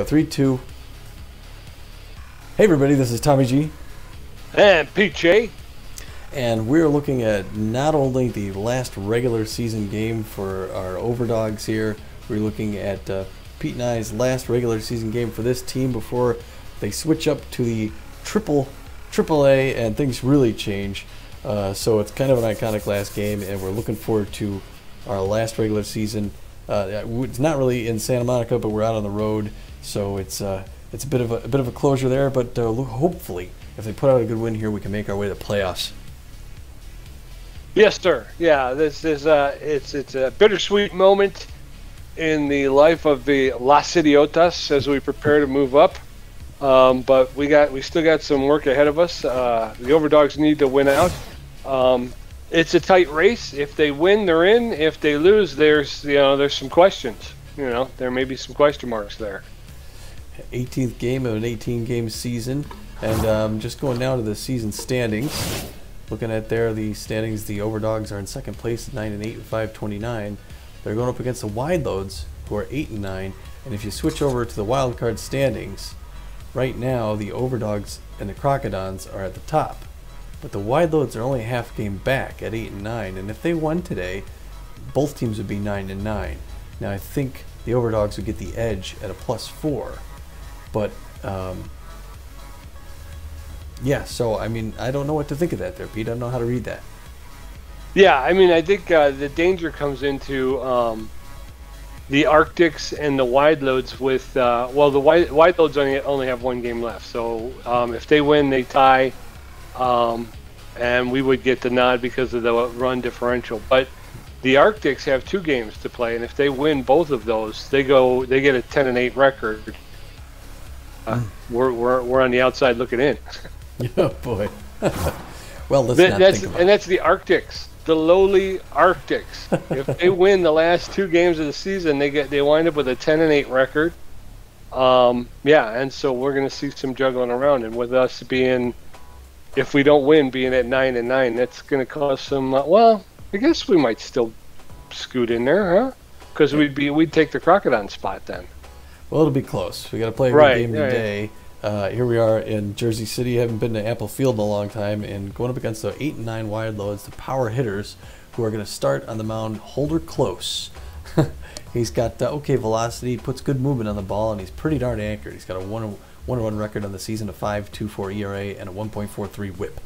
3, 2. Hey everybody, this is Tommy G. And PJ. And we're looking at not only the last regular season game for our Overdogs here, we're looking at Pete and I's last regular season game for this team before they switch up to the triple A and things really change. So it's kind of an iconic last game, and we're looking forward to our last regular season. It's not really in Santa Monica, but we're out on the road, so it's a bit of a closure there. But hopefully, if they put out a good win here, we can make our way to playoffs. Yes, sir. Yeah, this is it's a bittersweet moment in the life of the Las Idiotas as we prepare to move up. But we still got some work ahead of us. The Overdogs need to win out. It's a tight race. If they win, they're in. If they lose, there's some questions. There may be some question marks there. 18th game of an 18-game season, and just going down to the season standings. Looking at the standings, the Overdogs are in second place, 9-8 with 529. They're going up against the Wideloads, who are 8-9. And if you switch over to the wildcard standings, right now the Overdogs and the Crocodons are at the top. But the Wideloads are only a half game back at 8-9, and if they won today, both teams would be 9-9. Now I think the Overdogs would get the edge at a +4, but yeah. So I mean, I don't know what to think of that there, Pete. I don't know how to read that. Yeah, I mean, I think the danger comes into the Arctics and the Wideloads with the Wideloads only have one game left, so if they win, they tie. And we would get the nod because of the run differential. But the Arctics have 2 games to play, and if they win both of those, they get a 10-8 record. We're on the outside looking in. Oh boy. Well, let's not think about it. And that's the Arctics, the lowly Arctics. If they win the last 2 games of the season, they wind up with a 10-8 record. Yeah, and so we're going to see some juggling around, and with us being, if we don't win, being at 9-9, that's going to cause some. Well, I guess we might still scoot in there, huh? Because we'd take the Crocodon spot then. Well, it'll be close. We got to play a good game today. Here we are in Jersey City. Haven't been to Apple Field in a long time, and going up against the 8-9 Wideloads, the power hitters, who are going to start on the mound. Holder Close. He's got okay velocity, puts good movement on the ball, and he's pretty darn accurate. He's got a 1-1 record on the season, a 5.24 ERA, and a 1.43 WHIP.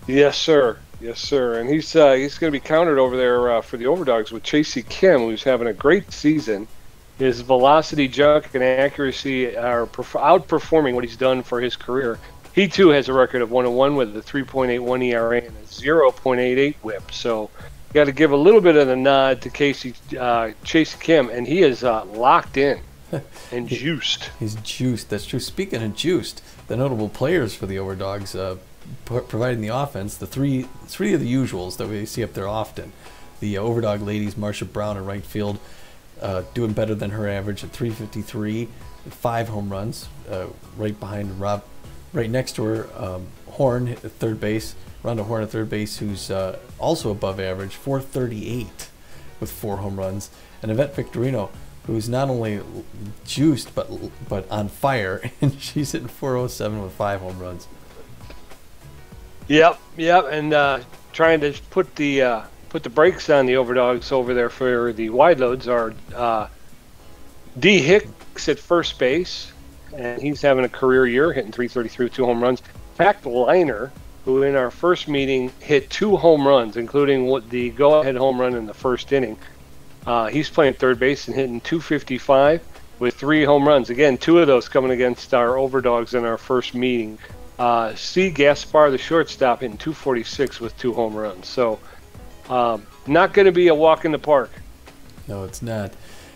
Yes, sir. Yes, sir. And he's going to be countered over there for the Overdogs with Chasey Kim, who's having a great season. His velocity, junk, and accuracy are outperforming what he's done for his career. He, too, has a record of 1-1 with a 3.81 ERA and a 0.88 WHIP. So you got to give a little bit of the nod to Chasey Kim, and he is locked in and juiced. He's juiced. That's true. Speaking of juiced, the notable players for the Overdogs providing the offense, the three of the usuals that we see up there often. The Overdog ladies, Marsha Brown in right field, doing better than her average at 353, 5 home runs, right behind Rob, right next to her, Horn at third base, Rhonda Horn at third base, who's also above average, 438 with 4 home runs, and Yvette Victorino, who's not only juiced but on fire, and she's hitting 407 with 5 home runs. Yep, and trying to put the brakes on the Overdogs over there for the Wideloads are D. Hicks at first base, and he's having a career year, hitting 333 with 2 home runs. Pack Liner, who in our first meeting hit 2 home runs, including the go-ahead home run in the first inning. He's playing third base and hitting 255 with 3 home runs. Again, 2 of those coming against our Overdogs in our first meeting. C. Gaspar, the shortstop, hitting 246 with 2 home runs. So not going to be a walk in the park. No, it's not.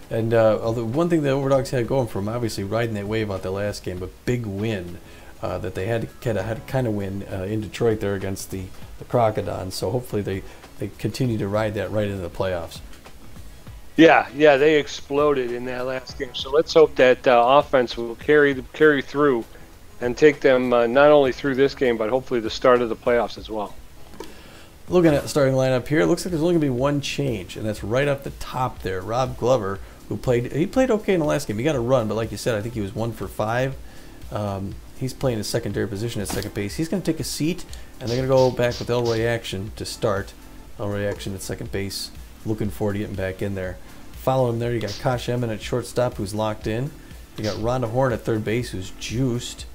And although one thing the Overdogs had going for them, obviously riding that wave out the last game, but big win that they had to kind of win in Detroit there against the Crocodons. So hopefully they continue to ride that right into the playoffs. Yeah, they exploded in that last game. So let's hope that offense will carry through and take them not only through this game, but hopefully the start of the playoffs as well. Looking at the starting lineup here, it looks like there's only going to be one change, and that's right up the top there. Rob Glover, who played okay in the last game. He got a run, but like you said, I think he was 1 for 5. He's playing a secondary position at second base. He's going to take a seat, and they're going to go back with Elroy Action to start. Elroy Action at second base. Looking forward to getting back in there. Following him there, you got Kosh Emin at shortstop, who's locked in. You got Rhonda Horn at third base, who's juiced.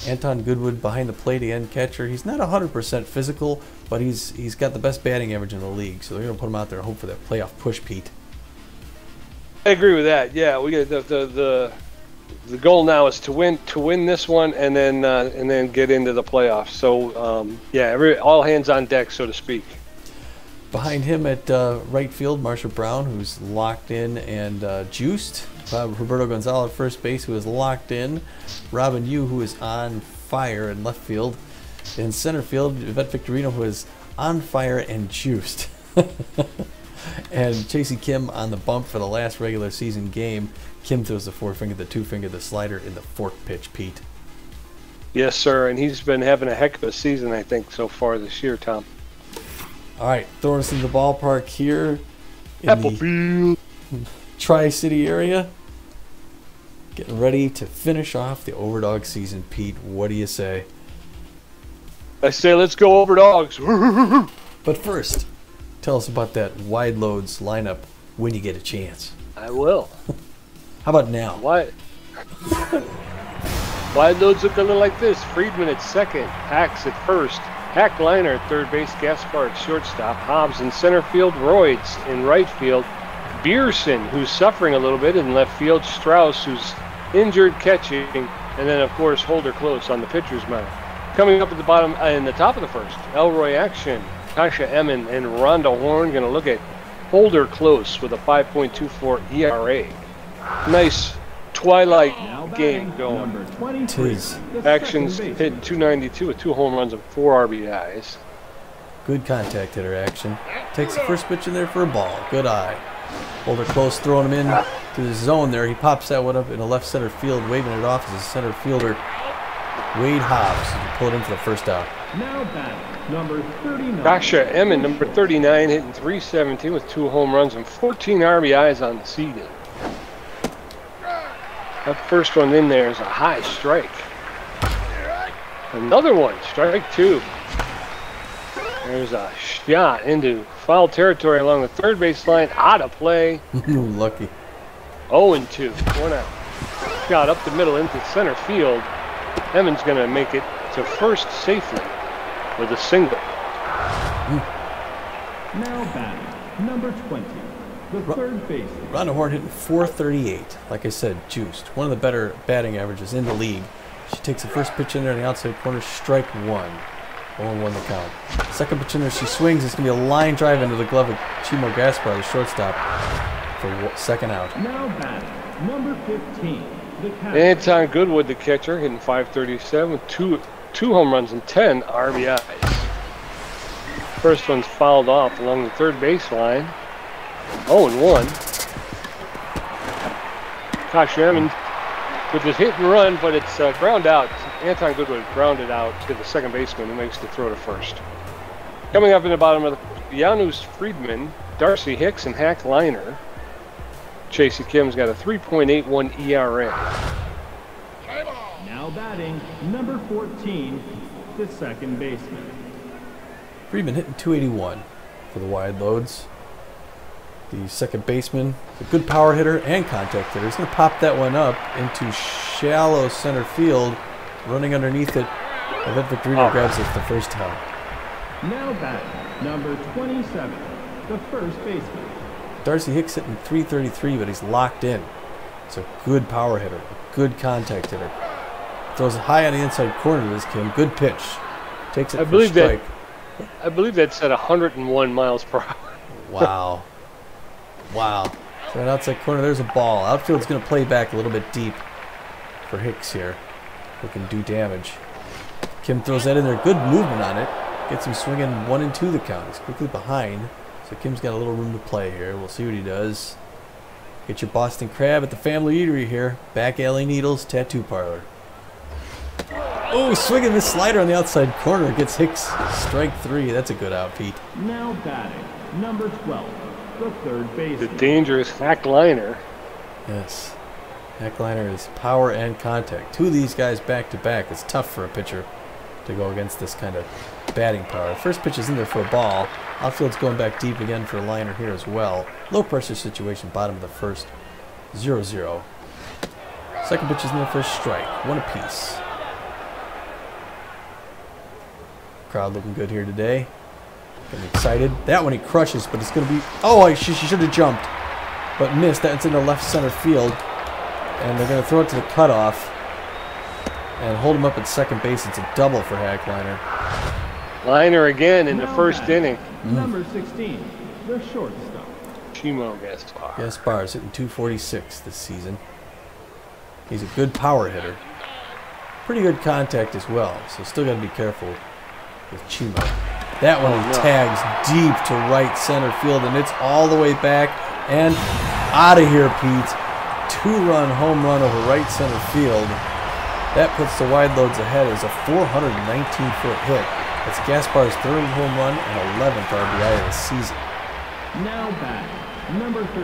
Anton Goodwood behind the plate, the end catcher. He's not 100% physical, but he's got the best batting average in the league. So they're going to put him out there and hope for that playoff push, Pete. I agree with that. Yeah, we get the goal now is to win this one and then get into the playoffs. So yeah, all hands on deck, so to speak. Behind him at right field, Marsha Brown, who's locked in and juiced. Roberto Gonzalez at first base, who is locked in. Robin Yu, who is on fire in left field. In center field, Yvette Victorino, who is on fire and juiced. And Chasey Kim on the bump for the last regular season game. Kim throws the 4-finger, the 2-finger, the slider, in the fork pitch, Pete. Yes, sir, and he's been having a heck of a season, I think, so far this year, Tom. All right, throwing us into the ballpark here in Applefield, the Tri-City area. Getting ready to finish off the Overdog season, Pete. What do you say? I say let's go Overdogs. But first, tell us about that Wideloads lineup when you get a chance. I will. How about now? Wideloads look a little like this. Friedman at second, Hacks at first, Hack Liner at third base, Gaspar at shortstop, Hobbs in center field, Royds in right field, Beerson, who's suffering a little bit in left field, Strauss, who's injured catching, and then of course Holder Close on the pitcher's mound. Coming up at the bottom, in the top of the first, Elroy Action, Kasha Emin, and Rhonda Horn going to look at Holder Close with a 5.24 ERA. Nice twilight game going. Tis. Action's hit 292 with 2 home runs and 4 RBIs. Good contact hitter Action. Takes the first pitch in there for a ball. Good eye. Holder Close throwing him in to the zone there. He pops that one up in the left center field, waving it off as a center fielder, Wade Hobbs. He can pull it in for the first out. Now back, number 39. Kasha Emin, number 39, hitting .317 with 2 home runs and 14 RBIs on the season. That first one in there is a high strike. Another one, strike 2. There's a shot into foul territory along the third base line, out of play. Lucky. 0-2, 1 out. Shot up the middle into center field. Emin's going to make it to first safely with a single. Now batting, number 20, the third baseman. Rhonda Horn hitting .438. Like I said, juiced. One of the better batting averages in the league. She takes the first pitch in there on the outside corner, strike 1. 0-1 the count. Second pitch in there, she swings. It's going to be a line drive into the glove of Chimo Gaspar, the shortstop, for second out. Now batting, number 15, the catcher. Anton Goodwood, the catcher, hitting .537 with two home runs and 10 RBIs. First one's fouled off along the third baseline. 0-1. Kosh Emin with his hit and run, but it's ground out. Anton Goodwood grounded out to the second baseman, who makes the throw to first. Coming up in the bottom of the Janusz Friedman, Darcy Hicks, and Hack Liner. Chasey Kim's got a 3.81 ERA. Now batting, number 14, the second baseman. Friedman hitting .281 for the Wideloads. The second baseman, a good power hitter and contact hitter. He's going to pop that one up into shallow center field. Running underneath it, and then Victorino grabs it the first time. Now batting, number 27, the first baseman. Darcy Hicks hitting .333, but he's locked in. It's a good power hitter, a good contact hitter. Throws it high on the inside corner to this Kim. Good pitch. Takes it for a strike. I believe that's at 101 miles per hour. Wow. Wow. So that outside corner, there's a ball. Outfield's going to play back a little bit deep for Hicks here. Who can do damage. Kim throws that in there. Good movement on it. Gets him swinging 1-2 the count. He's quickly behind. So Kim's got a little room to play here. We'll see what he does. Get your Boston Crab at the Family Eatery here. Back Alley Needles Tattoo Parlor. Oh, swinging this slider on the outside corner. Gets Hicks strike 3. That's a good out, Pete. Now batting, number 12, the third baseman. The dangerous Hack Liner. Yes. Heckliner is power and contact. Two of these guys back to back. It's tough for a pitcher to go against this kind of batting power. First pitch is in there for a ball. Outfield's going back deep again for a liner here as well. Low pressure situation, bottom of the first. 0-0. Second pitch is in there for a strike. One apiece. Crowd looking good here today. Getting excited. That one he crushes, but it's going to be... Oh, she should have jumped, but missed. That's into left center field. And they're going to throw it to the cutoff and hold him up at second base. It's a double for Heckliner. Liner again in the first inning. Number 16, the shortstop. Chimo Gaspar. Gaspar is hitting 246 this season. He's a good power hitter. Pretty good contact as well, so still got to be careful with Chimo. That one tags deep to right center field, and it's all the way back and out of here, Pete. Two-run home run over right center field. That puts the Wideloads ahead as a 419-foot hit. It's Gaspar's third home run and 11th RBI of the season. Now back, number 13,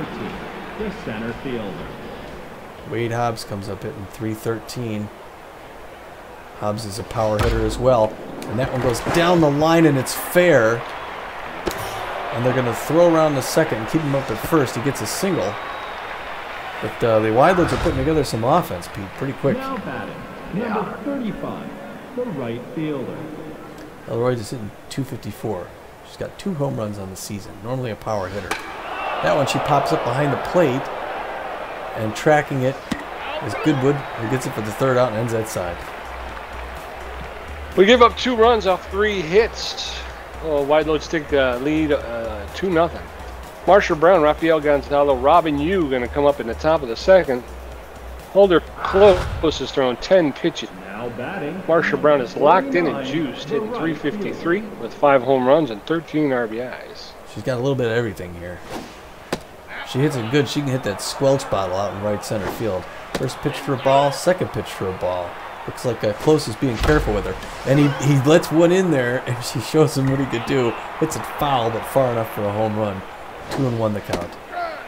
the center fielder. Wade Hobbs comes up hitting 313. Hobbs is a power hitter as well. And that one goes down the line, and it's fair. And they're going to throw around the second and keep him up at first. He gets a single. But the Wideloads are putting together some offense, Pete, pretty quick. Now batting, number 35, the right fielder. Elroy is hitting 254. She's got 2 home runs on the season. Normally a power hitter. That one, she pops up behind the plate. And tracking it is Goodwood, who gets it for the third out and ends that side. We give up 2 runs off 3 hits. Oh, Wideloads take the lead 2-0. Marsha Brown, Rafael Gonzalo, Robin Yu going to come up in the top of the second. Holder Close has thrown 10 pitches. Now batting, Marsha Brown is locked in and juiced, hitting 353 with 5 home runs and 13 RBIs. She's got a little bit of everything here. She hits it good. She can hit that squelch bottle out in right center field. First pitch for a ball, second pitch for a ball. Looks like Close is being careful with her. And he lets one in there, and she shows him what he could do. Hits it foul, but far enough for a home run. 2-1 the count.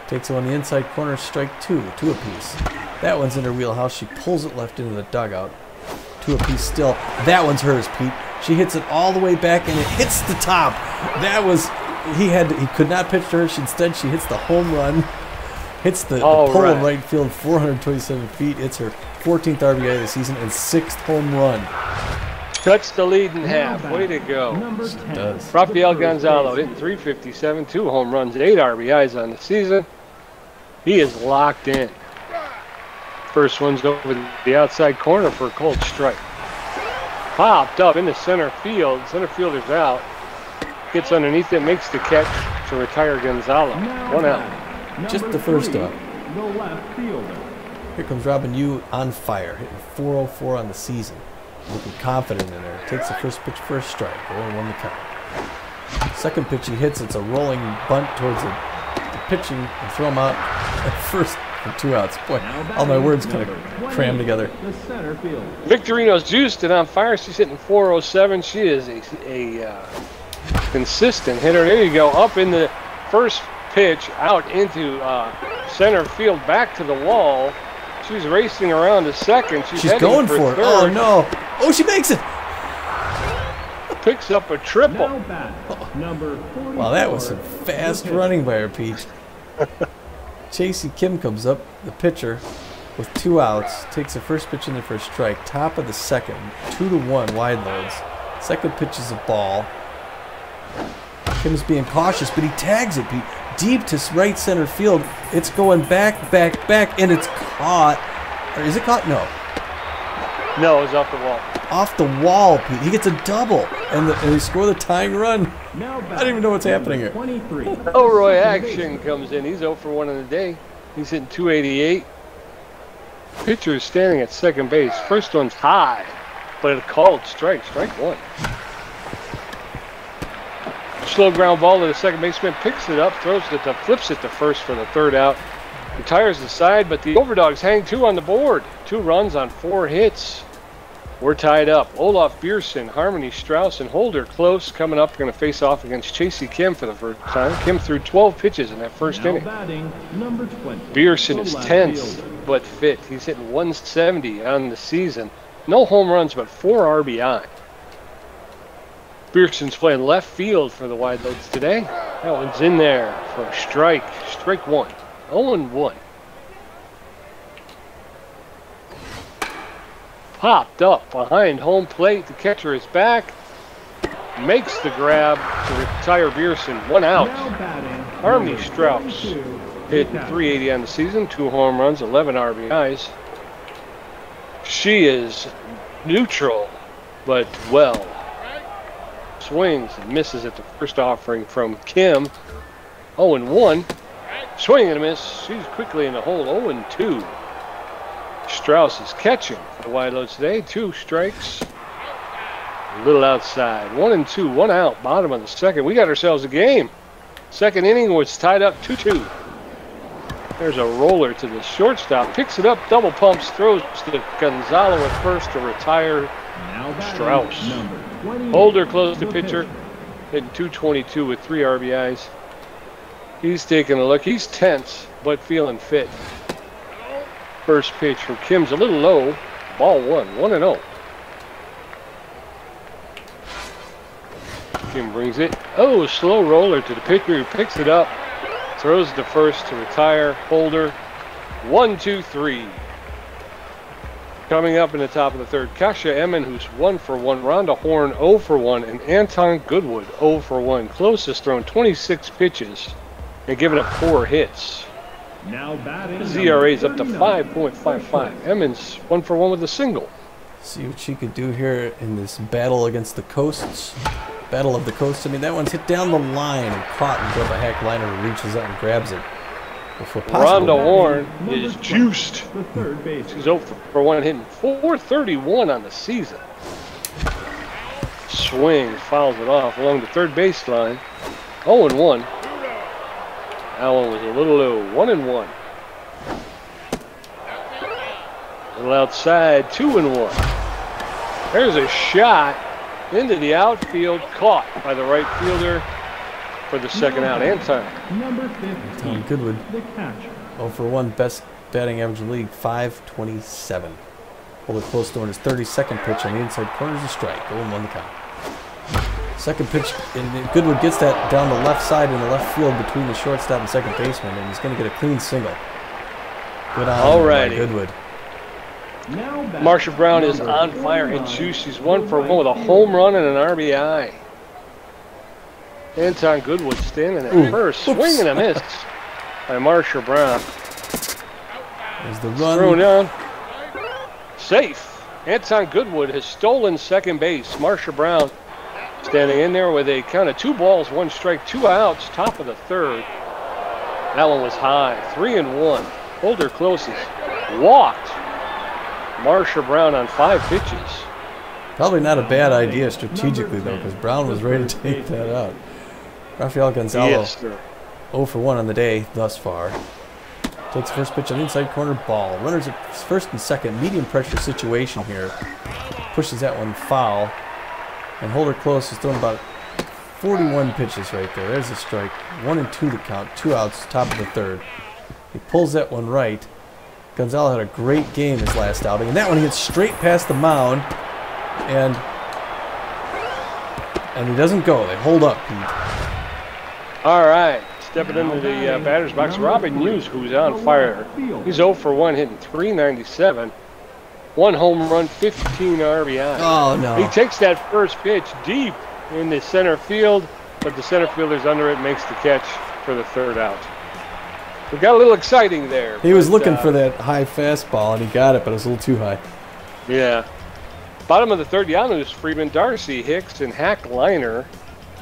Takes it on the inside corner, strike 2 apiece. That one's in her wheelhouse. She pulls it left into the dugout. 2 apiece still. That one's hers, Pete. She hits it all the way back, and it hits the top. That was... He could not pitch to her. Instead, she hits the home run. Hits the pole in right field, 427 feet. It's her 14th RBI of the season and 6th home run. Cuts the lead in half. Way to go. It does. Rafael Gonzalo hitting 357, 2 home runs, 8 RBIs on the season. He is locked in. First one's over the outside corner for a cold strike. Popped up into center field. Center fielder's out. Gets underneath it, makes the catch to retire Gonzalo. 1 out. Just the first up. The left fielder. Here comes Robin Yu on fire, hitting 404 on the season. Looking confident in her. Takes the first pitch for a strike. 0-1 the count. Second pitch he hits. It's a rolling bunt towards the pitching and throw him out at first for 2 outs. Boy, all my words kind of crammed together. The center field. Victorino's juiced and on fire. She's hitting 407. She is a consistent hitter. There you go. Up in the first pitch, out into center field, back to the wall. She's racing around to second. She's going for it. Third. Oh no! Oh, she makes it. Picks up a triple. Now back, number 44. Wow, that was some fast running by her, Pete. Chasey Kim comes up, the pitcher, with 2 outs. Takes the first pitch in there for a strike. Top of the second, 2-1 Wideloads. Second pitch is a ball. Kim's being cautious, but he tags it, Pete. Deep to right center field. It's going back, and it's caught. Or is it caught? No. No, it's off the wall. Off the wall, Pete. He gets a double, and they score the tying run. Now back, I don't even know what's happening here. 23. Elroy Action comes in. He's 0 for 1 in the day. He's hitting 288. Pitcher is standing at second base. First one's high, but a called strike. Strike 1. Slow ground ball to the second baseman, picks it up, throws it to, flips it to first for the 3rd out. Retires the side, but the Overdogs hang 2 on the board. 2 runs on 4 hits. We're tied up. Olaf Bierson, Harmony Strauss, and Holder close. Coming up, going to face off against Chasey Kim for the first time. Kim threw 12 pitches in that first inning. Batting, number 20. Bierson is tense but fit. He's hitting 170 on the season. No home runs, but 4 RBI. Bierson's playing left field for the Wideloads today. That one's in there for a strike. Strike one. 0-1. Popped up behind home plate. The catcher is back. Makes the grab to retire Bierson. 1 out. Harmony Strauss hit 380 on the season. 2 home runs, 11 RBIs. She is neutral, but well. Swings and misses at the first offering from Kim. 0-1. Swing and a miss. She's quickly in the hole. 0-2. Strauss is catching for the Wideloads today. 2 strikes. A little outside. 1-2. 1 out. Bottom of the second. We got ourselves a game. Second inning was tied up 2-2. There's a roller to the shortstop. Picks it up. Double pumps. Throws to Gonzalo at first to retire Strauss. Holder close to pitcher. Hitting 222 with 3 RBIs. He's taking a look. He's tense, but feeling fit. First pitch from Kim's a little low. Ball 1. 1-0. Kim brings it. Oh, slow roller to the pitcher who picks it up. Throws to first to retire. Holder. 1-2-3. Coming up in the top of the third, Kasia Emmen, who's 1 for 1. Rhonda Horn, 0 for 1. And Anton Goodwood, 0 for 1. Closest thrown 26 pitches and giving up 4 hits. Now batting. His ERA is up to 5.55. Emmons 1 for 1 with a single. See what she could do here in this battle against the coasts. Battle of the coasts. I mean, that one's hit down the line and caught and a hack liner who reaches out and grabs it. Rhonda Horn is juiced. The third base. She's 0 for 1, hitting .431 on the season. Swings, fouls it off along the third baseline. 0-1. That one was a little low. 1-1. A little outside. 2-1. There's a shot into the outfield, caught by the right fielder for the second out. Anton. Number 15. Goodwood. The catcher. 0 for 1, best batting average in the league, .527. Holder close throwing his 32nd pitch on the inside corner is a strike. 0-1 the count. Second pitch, and Goodwood gets that down the left side in the left field between the shortstop and second baseman, and he's going to get a clean single. Good on by Goodwood. Marsha Brown is on fire and juice. She's 1 for 1 with a home run and an RBI. Anton Goodwood standing at first. Swing and a miss by Marsha Brown. There's the run. Thrown down. Safe. Anton Goodwood has stolen second base. Marsha Brown standing in there with a count of 2 balls, 1 strike, 2 outs, top of the third. That one was high. 3-1. Holder closest. Walked Marsha Brown on 5 pitches. Probably not a bad idea strategically, though, because Brown was ready to take that out. Rafael Gonzalo, 0 for 1 on the day thus far. Takes first pitch on the inside corner, ball. Runners at first and second, medium pressure situation here. Pushes that one foul. And Holder close is throwing about 41 pitches right there. There's a strike. 1-2 the count, 2 outs, top of the third. He pulls that one right. Gonzalo had a great game his last outing, and that one hits straight past the mound, and he doesn't go. They hold up, Pete. All right, stepping into the batter's box, Robin Hughes, who's on fire. He's 0 for 1, hitting .397. 1 home run, 15 RBI. Oh, no. He takes that first pitch deep in the center field, but the center fielder's under it, makes the catch for the third out. We got a little exciting there. He was looking for that high fastball, and he got it, but it was a little too high. Yeah. Bottom of the third, Janusz Friedman, Darcy Hicks, and Hack Liner.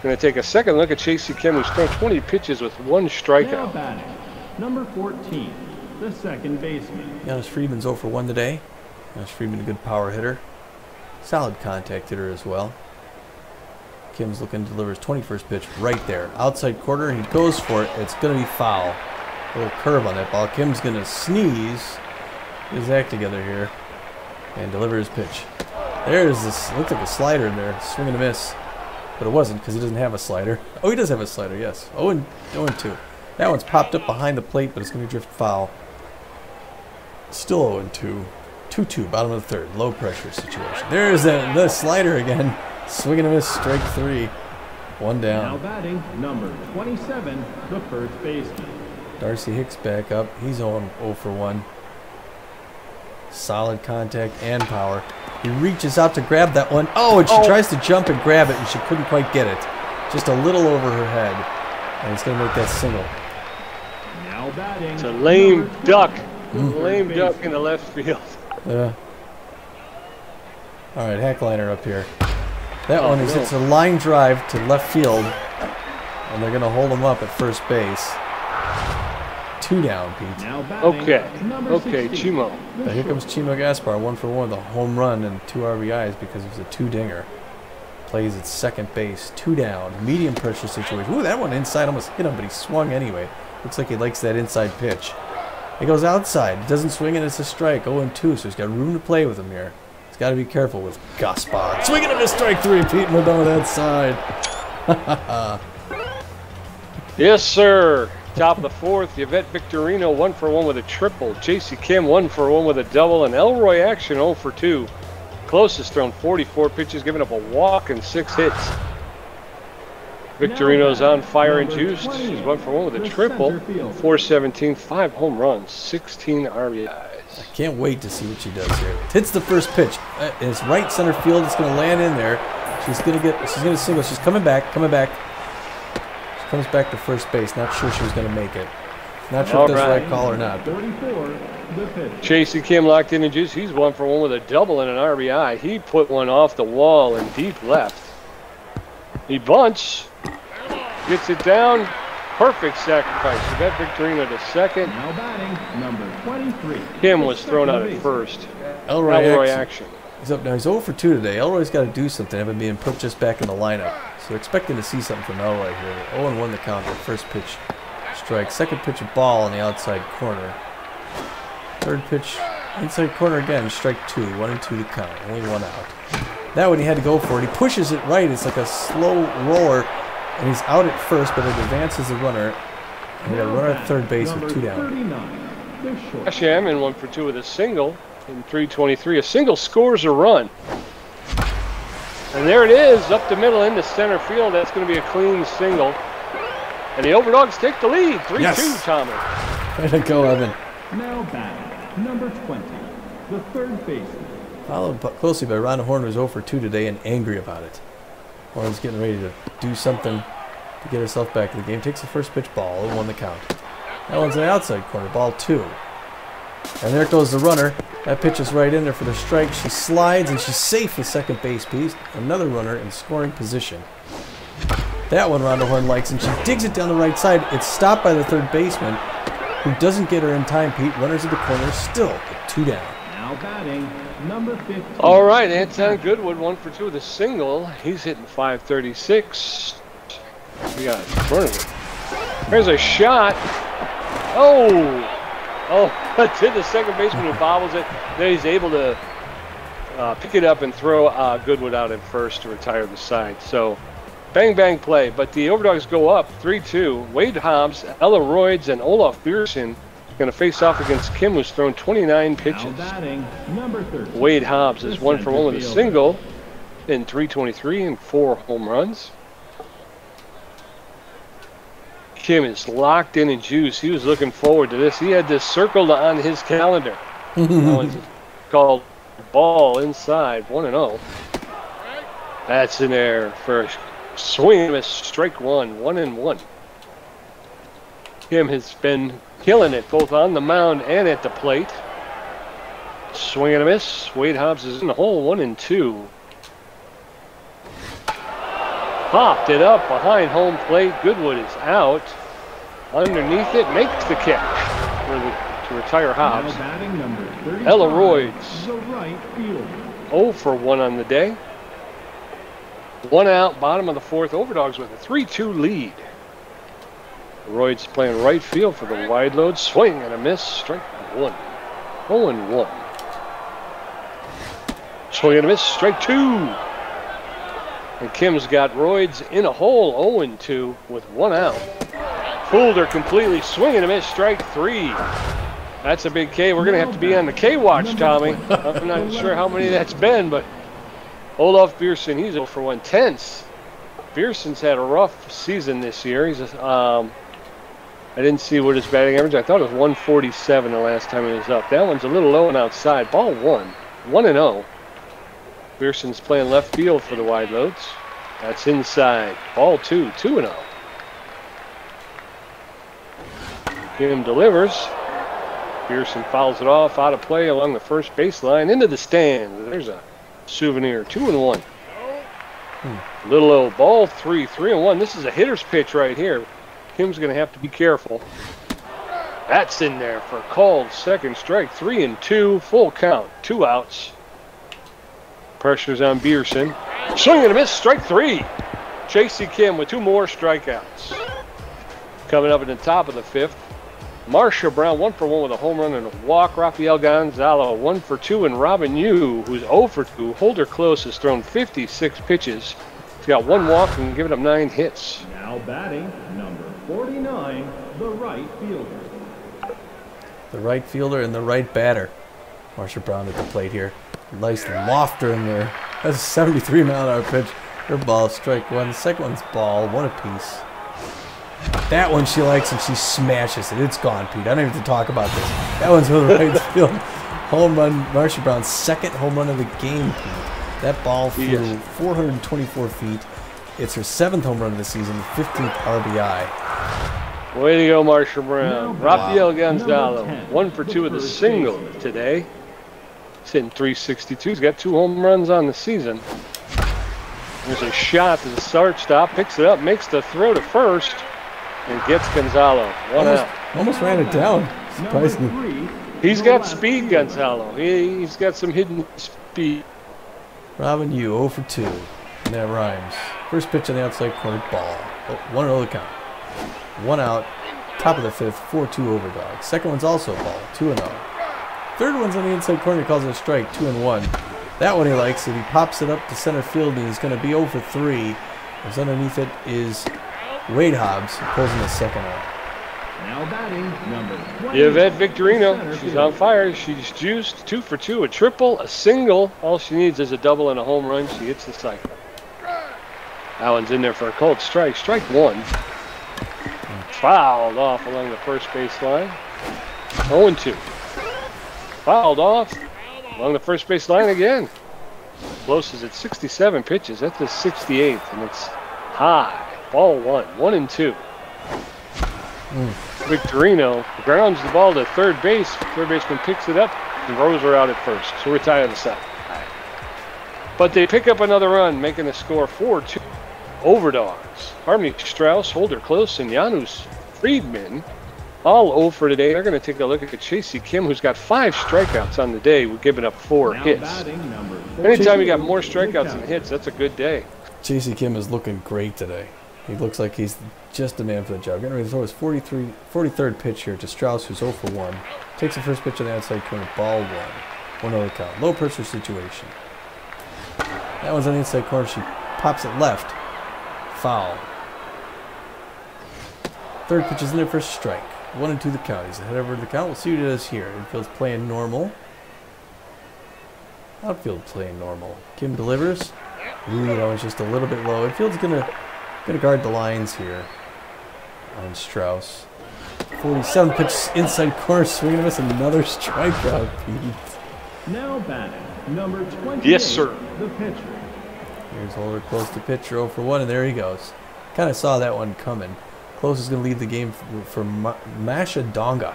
Going to take a second look at Chasey Kim, who's thrown 20 pitches with 1 strikeout. Now batting, number 14, the second baseman. Janusz Friedman's 0 for 1 today. Janusz Friedman, a good power hitter. Solid contact hitter as well. Kim's looking to deliver his 21st pitch right there. Outside corner, he goes for it. It's going to be foul. A little curve on that ball. Kim's going to sneeze his act together here and deliver his pitch. There's this, looked like a slider in there. Swing and a miss. But it wasn't because he doesn't have a slider. Oh, he does have a slider, yes. 0-2. That one's popped up behind the plate, but it's going to drift foul. Still 0-2. 2-2, bottom of the third. Low pressure situation. There's the slider again. Swing and a miss, strike 3. 1 down. Now batting, number 27, the first baseman. Darcy Hicks back up. He's 0 for 1. Solid contact and power. He reaches out to grab that one. Oh, and she tries to jump and grab it, and she couldn't quite get it. Just a little over her head. And he's going to make that single. Now batting. It's a lame duck. Lame duck in the left field. Yeah. All right, Hackliner up here. That one is it's a line drive to left field, and they're going to hold him up at first base. 2 down, Pete. Now batting, Okay, Chimo. But here comes Chimo Gaspar, 1 for 1 with a home run and 2 RBIs because it was a 2-dinger. Plays at second base, 2 down, medium pressure situation. Ooh, that one inside almost hit him, but he swung anyway. Looks like he likes that inside pitch. He goes outside, doesn't swing, and it's a strike. 0-2, so he's got room to play with him here. He's got to be careful with Gaspar. Swinging him to strike 3, Pete, and we're done with that side. Yes, sir. Top of the 4th, Yvette Victorino 1 for 1 with a triple. J.C. Kim 1 for 1 with a double, and Elroy Action 0 for 2. Closest thrown 44 pitches, giving up a walk and 6 hits. Victorino's on fire and juiced. She's 1 for 1 with a triple. 417, 5 home runs, 16 RBIs. I can't wait to see what she does here. Hits the first pitch. It's right center field. It's going to land in there. She's going to single. She's coming back. She comes back to first base. Not sure she was going to make it. Not sure if that's the right call or not. J.C. Kim locked in and juice. He's 1 for 1 with a double and an RBI. He put one off the wall in deep left. He bunts. Gets it down. Perfect sacrifice. Yvette Victorino to second. Now batting, number 23. Kim was thrown out at first. Elroy Action. He's up now. He's 0 for 2 today. Elroy's got to do something. Having been put just back in the lineup. So we're expecting to see something from Elroy here. 0-1 the count. First pitch, strike. Second pitch, a ball on the outside corner. Third pitch, inside corner again. Strike 2. 1-2 the count. Only 1 out. That one he had to go for it. He pushes it right. It's like a slow roller. And he's out at first, but it advances the runner. And we got a runner at third base with 2 down. Hashem in 1 for 2 with a single in 323. A single scores a run. And there it is, up the middle into center field. That's going to be a clean single. And the Overdogs take the lead, 3-2, yes. Tommy. Way to go, Evan. Now batting, number 20, the third baseman. Followed closely by Rhonda Horn, who's 0 for 2 today and angry about it. Horn's getting ready to do something to get herself back in the game. Takes the first pitch, ball, 0-1 the count. That one's in the outside corner, ball 2. And there goes the runner. That pitch is right in there for the strike. She slides and she's safe with second base piece. Another runner in scoring position. That one Rhonda Horn likes, and she digs it down the right side. It's stopped by the third baseman, who doesn't get her in time, Pete. Runners at the corner, still 2 down. Now batting, number 15. All right, Anton Goodwood 1 for 2 with a single. He's hitting 536. We got a runner. There's a shot. To the second baseman who bobbles it. Then he's able to pick it up and throw Goodwood out at first to retire the side. So, bang, bang play. But the Overdogs go up 3-2. Wade Hobbs, Ella Royds, and Olaf Beerson going to face off against Kim, who's thrown 29 pitches. Now batting, number 13. Wade Hobbs is 1 for 1 with a single in 323 and 4 home runs. Kim is locked in and juice. He was looking forward to this. He had this circled on his calendar. That one's called ball inside, 1-0. That's in there for a swing and a miss, strike 1, 1-1. Kim has been killing it both on the mound and at the plate. Swing and a miss. Wade Hobbs is in the hole, 1-2. Popped it up behind home plate. Goodwood is out. Underneath it, makes the catch to retire Hobbs. Ella Royds, 0 for 1 on the day. 1 out, bottom of the 4th. Overdogs with a 3-2 lead. Royds playing right field for the Wideloads. Swing and a miss, strike 1. 0-1. Swing and a miss, strike 2. And Kim's got roids in a hole, 0-2 with 1 out. Fooled her completely, swing and a miss, strike 3. That's a big K. We're going to have to be on the K watch, Tommy. I'm not sure how many that's been, but Olaf Bjersen, he's 0 for 1. Tense. Bjersen's had a rough season this year. He's I didn't see what his batting average. I thought it was 147 the last time he was up. That one's a little low and outside. Ball 1. 1-0. Bjersen's playing left field for the Wideloads. That's inside. Ball 2. 2-0. Kim delivers. Bjersen fouls it off, out of play along the first baseline, into the stand. There's a souvenir. 2-1. Little low. Ball 3. 3-1. This is a hitter's pitch right here. Kim's going to have to be careful. That's in there for a called second strike. 3-2. Full count. 2 outs. Pressure's on Bjersen. Swing and a miss. Strike 3. J.C. Kim with 2 more strikeouts. Coming up at the top of the 5th. Marsha Brown 1 for 1 with a home run and a walk. Rafael Gonzalo 1 for 2, and Robin Yu, who's 0 for 2. Holder Close has thrown 56 pitches. He's got 1 walk and given up 9 hits. Now batting, number 49, the right fielder. The right fielder and the right batter. Marsha Brown at the plate here. Nice lofter in there. That's a 73-mile-an-hour pitch. Her ball, strike 1. The second one's ball, 1 apiece. That one she likes and she smashes it. It's gone, Pete. I don't even have to talk about this. That one's on the right field. Home run. Marsha Brown's second home run of the game, Pete. That ball flew 424 feet. It's her 7th home run of the season, 15th RBI. Way to go, Marsha Brown. Rafael Gonzalo, 1 for 2 with a single today. He's hitting 362. He's got 2 home runs on the season. There's a shot to the shortstop, picks it up, makes the throw to first, and gets Gonzalo. 1 out. Almost ran it down. Surprisingly. He's got speed, Gonzalo. He's got some hidden speed. Robin Yu, 0 for 2. And that rhymes. First pitch on the outside corner, ball. 1-0 the count. 1 out. Top of the 5th, 4-2 Overdogs. Second one's also ball, 2-0. Third one's on the inside corner, he calls it a strike, 2-1. That one he likes it. He pops it up to center field, and he's going to be 0 for 3. As underneath it is Wade Hobbs, who pulls in the second out. Now batting, number 20. Yvette Victorino, she's on fire. She's juiced, 2 for 2, a triple, a single. All she needs is a double and a home run. She hits the cycle. That one's in there for a cold strike. Strike 1. Fouled off along the first baseline. 0-2. Fouled off along the first baseline again. Close is at 67 pitches. That's the 68th, and it's high. Ball 1. 1-2. Victorino grounds the ball to third base. Third baseman picks it up and throws her out at first. So we're tied on the side. But they pick up another run, making the score 4-2. Overdogs. Harmony Strauss, Holder Close, and Janus Friedman all 0 for today. They're going to take a look at J.C. Kim, who's got 5 strikeouts on the day. We're giving up 4 hits. Anytime you got more strikeouts than hits, that's a good day. J.C. Kim is looking great today. He looks like he's just a man for the job. Getting ready to throw his 43rd pitch here to Strauss, who's 0 for 1. Takes the first pitch on the outside corner, ball 1. 1-0 count. Low pressure situation. That one's on the inside corner. She pops it left. Foul. Third pitch is in there for a strike. 1-2 the count. He's ahead over the count. We'll see what he does here. Infield's playing normal. Outfield playing normal. Kim delivers. Ooh, that one's just a little bit low. Infield's gonna guard the lines here on Strauss. 47 pitches inside corner, swing and miss, another strikeout, Pete. Now batting, number 20. Yes, sir. The pitcher. Here's Holder Close to pitcher, 0 for 1, and there he goes. Kind of saw that one coming. Close is going to lead the game for Masha Donga.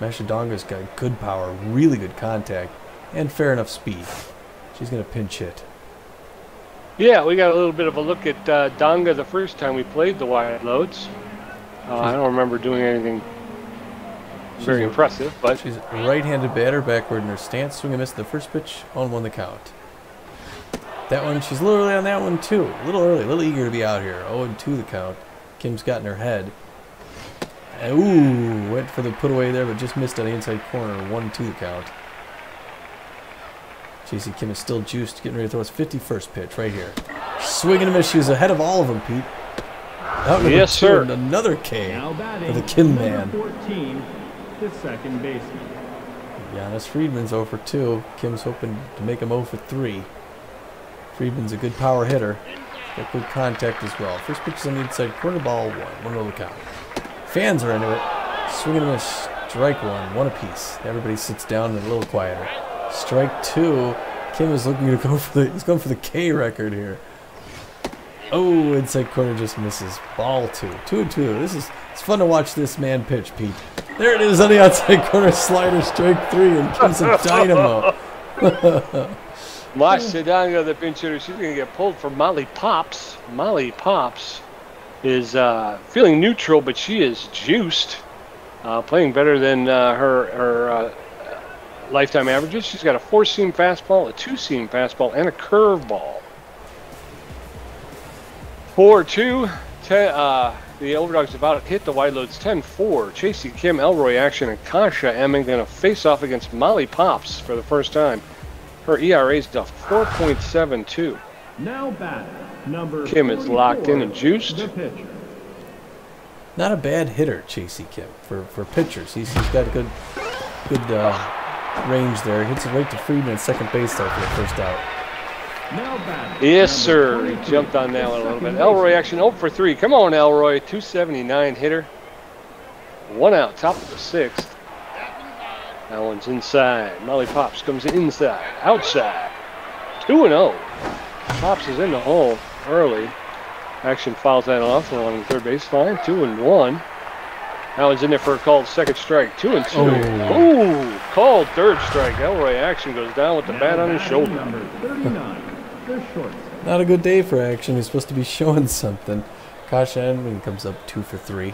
Masha Donga's got good power, really good contact, and fair enough speed. She's going to pinch hit. Yeah, we got a little bit of a look at Donga the first time we played the Wideloads. I don't remember doing anything very impressive, but she's a right-handed batter, backward in her stance, swing and miss the first pitch, 0-1 the count. That one, she's a little early on that one too. A little early, a little eager to be out here. 0-2 the count. Kim's got in her head. Ooh, went for the put away there, but just missed on the inside corner. 1-2 the count. J.C. Kim is still juiced, getting ready to throw his 51st pitch right here. Swing and a miss. She was ahead of all of them, Pete. Out number Yes, two, sir. and another K Now batting, for the Kim number man. 14, the second baseman. Giannis Friedman's 0 for 2. Kim's hoping to make him 0 for 3. Friedman's a good power hitter. Got good contact as well. First pitch is on the inside corner, ball 1. 1-0 count. Fans are into it. Swing and a miss. Strike 1. 1 apiece. Everybody sits down and a little quieter. Strike 2. Kim is looking to go for the. He's going for the K record here. Oh, inside corner just misses. Ball 2. 2-2. It's fun to watch this man pitch, Pete. There it is on the outside corner. Slider, strike 3, and Kim's a dynamo. Macedonia, the pinch hitter, she's going to get pulled for Molly Pops. Molly Pops is feeling neutral, but she is juiced. Playing better than her lifetime averages. She's got a 4-seam fastball, a 2-seam fastball, and a curveball. 4-2. The Overdogs about hit the Wideloads 10-4. J.C. Kim, Elroy action, and Kasha Emming going to face off against Molly Pops for the first time. Her ERA is a 4.72. Now bat, number Kim is locked in and juiced. the pitcher. Not a bad hitter, J.C. Kim, for pitchers. He's got a good range there. Hits it right to Friedman at second base there for the first out. Now batting, Yes, number sir. 22, He jumped on that one a little bit. second Elroy baseman. action 0 for 3. Come on, Elroy. 279 hitter. 1 out, top of the 6th. That one's inside. Molly Pops comes inside. Outside. 2-0. Pops is in the hole early. Action fouls that off along the third base line. 2-1. That one's in there for a called second strike. 2-2. Ooh, called third strike. Elroy action goes down with the bat on his shoulder. Number 39, the shortstop. Not a good day for action. He's supposed to be showing something. Kasha Emming comes up 2 for 3.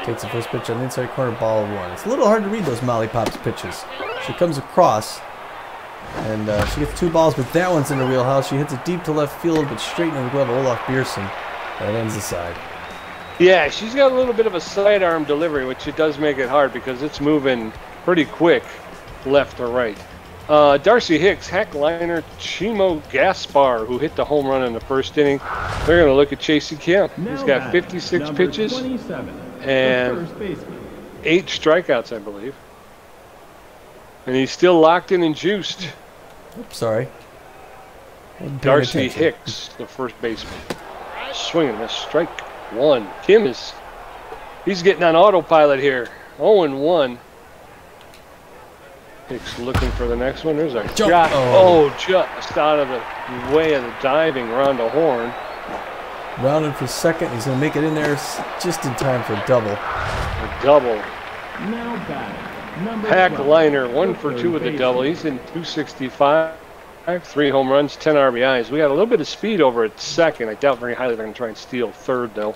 Takes the first pitch on the inside corner, ball 1. It's a little hard to read those Molly Pops pitches. She comes across, and she gets 2 balls, but that one's in her wheelhouse. She hits it deep to left field, but straight into the glove of Olaf Bierson. That ends the side. Yeah, she's got a little bit of a sidearm delivery, which it does make it hard because it's moving pretty quick left or right. Darcy Hicks, Hack Liner, Chimo Gaspar, who hit the home run in the first inning. They're going to look at J.C. Kim. He's Now got batting, 56 number pitches 27, and the first baseman. 8 strikeouts, I believe. And he's still locked in and juiced. Oops, sorry. Wasn't paying Darcy attention. Hicks, the first baseman. Swinging a miss, strike 1. Kim he's getting on autopilot here. 0-1. Hicks looking for the next one. There's a Jump. shot. Oh. Just out of the way of the diving Rhonda Horn. Rounded for second. He's going to make it in there just in time for a double. A double. Now batting, number Hack 12, Liner, 1 for the 2 with the third double. baseman. He's in 265. 3 home runs, 10 RBIs. We got a little bit of speed over at second. I doubt very highly they're going to try and steal third, though.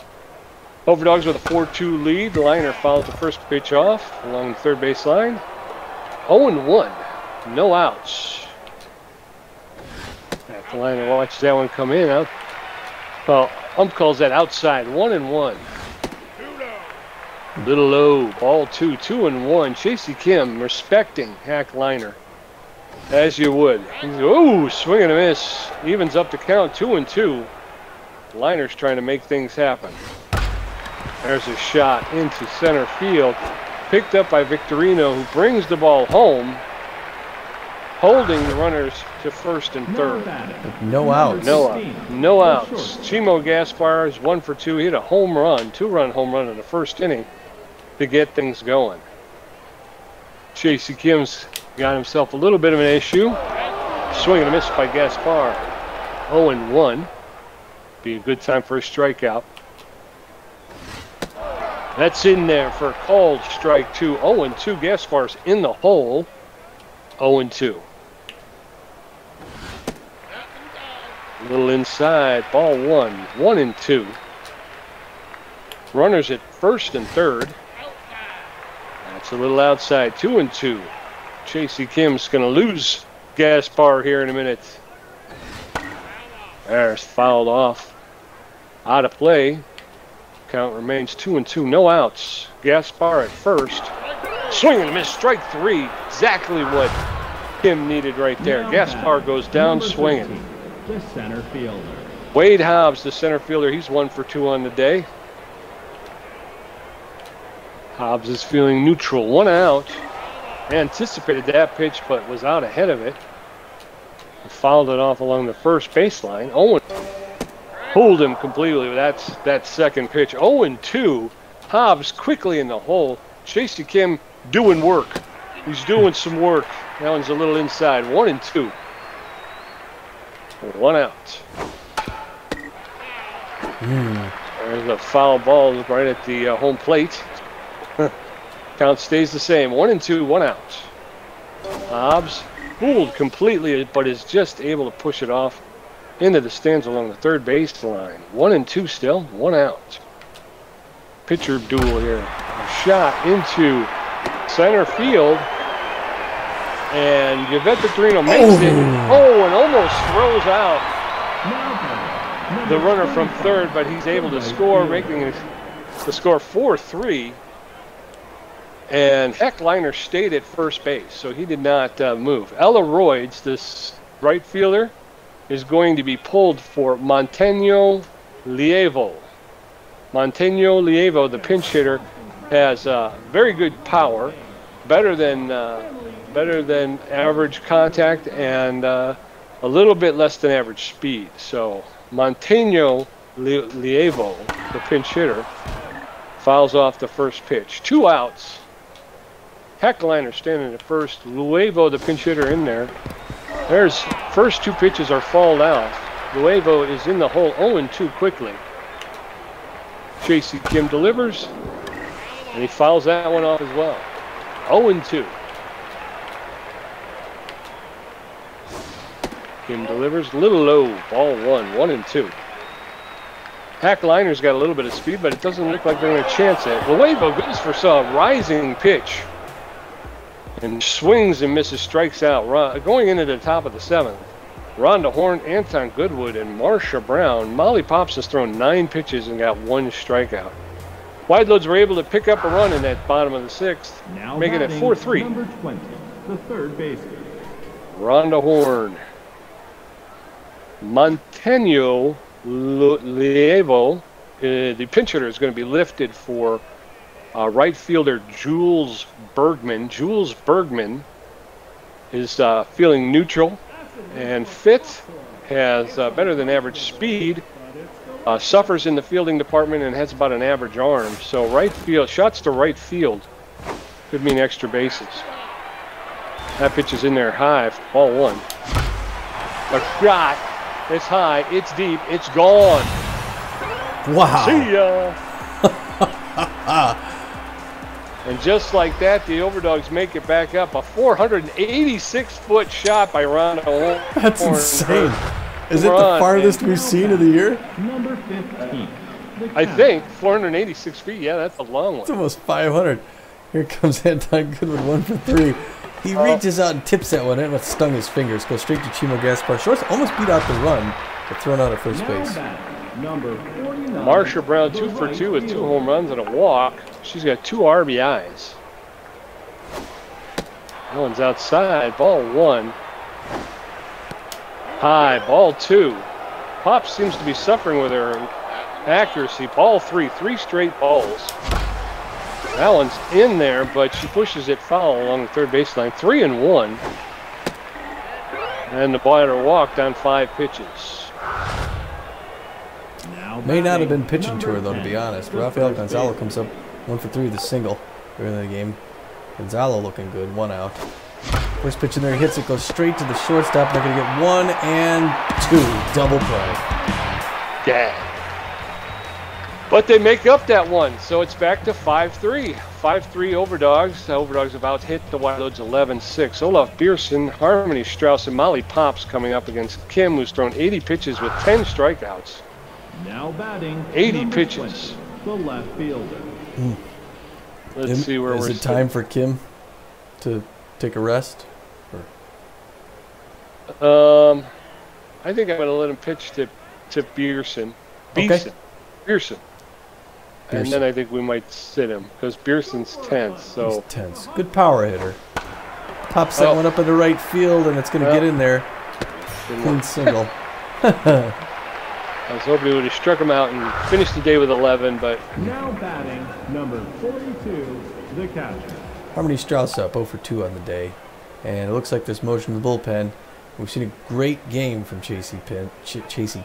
Overdogs with a 4-2 lead. Liner fouls the first pitch off along the third base line. 0-1. No outs. Hack Liner watch that one come in. Well, calls that outside. 1-1. Little low. Ball 2. 2-1. J.C. Kim respecting Hack Liner. As you would. Ooh, swing and a miss. Evens up the count, 2-2. Liner's trying to make things happen. There's a shot into center field. Picked up by Victorino, who brings the ball home. Holding the runners to first and Now third. batting, No outs. No outs. Chimo Gaspar is 1 for 2. He hit a home run, 2-run home run in the first inning to get things going. J.C. Kim's got himself a little bit of an issue. Swing and a miss by Gaspar. 0-1. Be a good time for a strikeout. That's in there for a called strike 2. 0-2. Gaspar's in the hole. 0-2. A little inside. Ball 1. 1-2. Runners at first and third. That's a little outside. 2-2. J.C. Kim's going to lose Gaspar here in a minute. There's fouled off. Out of play. Count remains 2-2. No outs. Gaspar at first. Swing and a miss. Strike 3. Exactly what Kim needed right there. Gaspar goes down Number swinging. 13, the center fielder. Wade Hobbs, the center fielder, he's 1 for 2 on the day. Hobbs is feeling neutral. 1 out. Anticipated that pitch, but was out ahead of it. Fouled it off along the first baseline. Owen pulled him completely. That's that second pitch. 0-2. Hobbs quickly in the hole. Chasey Kim doing work. He's doing some work. That one's a little inside. 1-2. 1 out. There's a foul ball right at the home plate. Count stays the same. 1-2, 1 out. Hobbs fooled completely, but is just able to push it off into the stands along the third base line. 1-2 still, 1 out. Pitcher duel here. A shot into center field. And Yvette Victorino makes it. Oh, and almost throws out the runner from third, but he's able to score, making the score 4-3. And Heckliner stayed at first base, so he did not move. Ella Royds, this right fielder, is going to be pulled for Monteno Lievo. Monteno Lievo, the pinch hitter, has very good power, better than average contact, and a little bit less than average speed. So Monteno Lievo, the pinch hitter, fouls off the first pitch. 2 outs. Heckliner standing at first. Luevo, the pinch hitter, in there. There's first 2 pitches are fouled out. Luevo is in the hole 0-2 quickly. Chasey Kim delivers, and he fouls that one off as well. 0-2. Kim delivers, a little low, ball 1, 1-2. Hackliner's got a little bit of speed, but it doesn't look like they're going to chance it. Luevo goes for some rising pitch and swings and misses, strikes out. Going into the top of the 7th, Rhonda Horn, Anton Goodwood, and Marsha Brown. Molly Pops has thrown 9 pitches and got 1 strikeout. Wideloads were able to pick up a run in that bottom of the 6th, Now making it batting, 4-3. Number 20, the third baseman. Rhonda Horn. Monteno Lievo, the pinch hitter, is going to be lifted for right fielder Jules Bergman. Jules Bergman is feeling neutral and fit, has better than average speed, suffers in the fielding department, and has about an average arm. So right field, shots to right field could mean extra bases. That pitch is in there high for ball 1. A shot, it's high, it's deep, it's gone. Wow. See ya. And just like that, the Overdogs make it back up. A 486-foot shot by Rhonda Horn. That's insane. Is it the farthest we've seen of the year? Number 15. I think 486 feet. Yeah, that's a long one. It's almost 500. Here comes Anton Goodwood, 1 for 3. He reaches out and tips that one in, but stung his fingers. Goes straight to Chimo Gaspar. Shorts almost beat out the run, but thrown out at first base. Number 49. Marsha Brown, 2 for 2 with 2 home runs and a walk. She's got 2 RBIs. That one's outside. Ball 1. High. Ball 2. Pop seems to be suffering with her accuracy. Ball 3. 3 straight balls. That one's in there, but she pushes it foul along the third baseline. 3-1. And the batter walked on 5 pitches. May not have been pitching to her, though, to be honest. Rafael Gonzalo comes up 1 for 3 with a single during the game. Gonzalo looking good, 1 out. First pitch in there, he hits it, goes straight to the shortstop. They're going to get 1 and 2. Double play. Yeah. But they make up that one, so it's back to 5-3. 5-3 Overdogs. The Overdogs have out-hit the Wideloads 11-6. Olaf Bierson, Harmony Strauss, and Molly Pops coming up against Kim, who's thrown 80 pitches with 10 strikeouts. Now batting 80 pitches. 20, the left fielder. Let's see where we're Is it time for Kim to take a rest? I think I'm going to let him pitch to Bierson. Okay. Bierson. And then I think we might sit him because Bierson's tense. So he's tense. Good power hitter. Pops that one up in the right field, and it's going to get in there. Clean single. I was hoping he would have struck him out and finished the day with 11, but... Now batting, number 42, the catcher. Harmony Strauss up 0 for 2 on the day. And it looks like there's motion in the bullpen. We've seen a great game from Chasey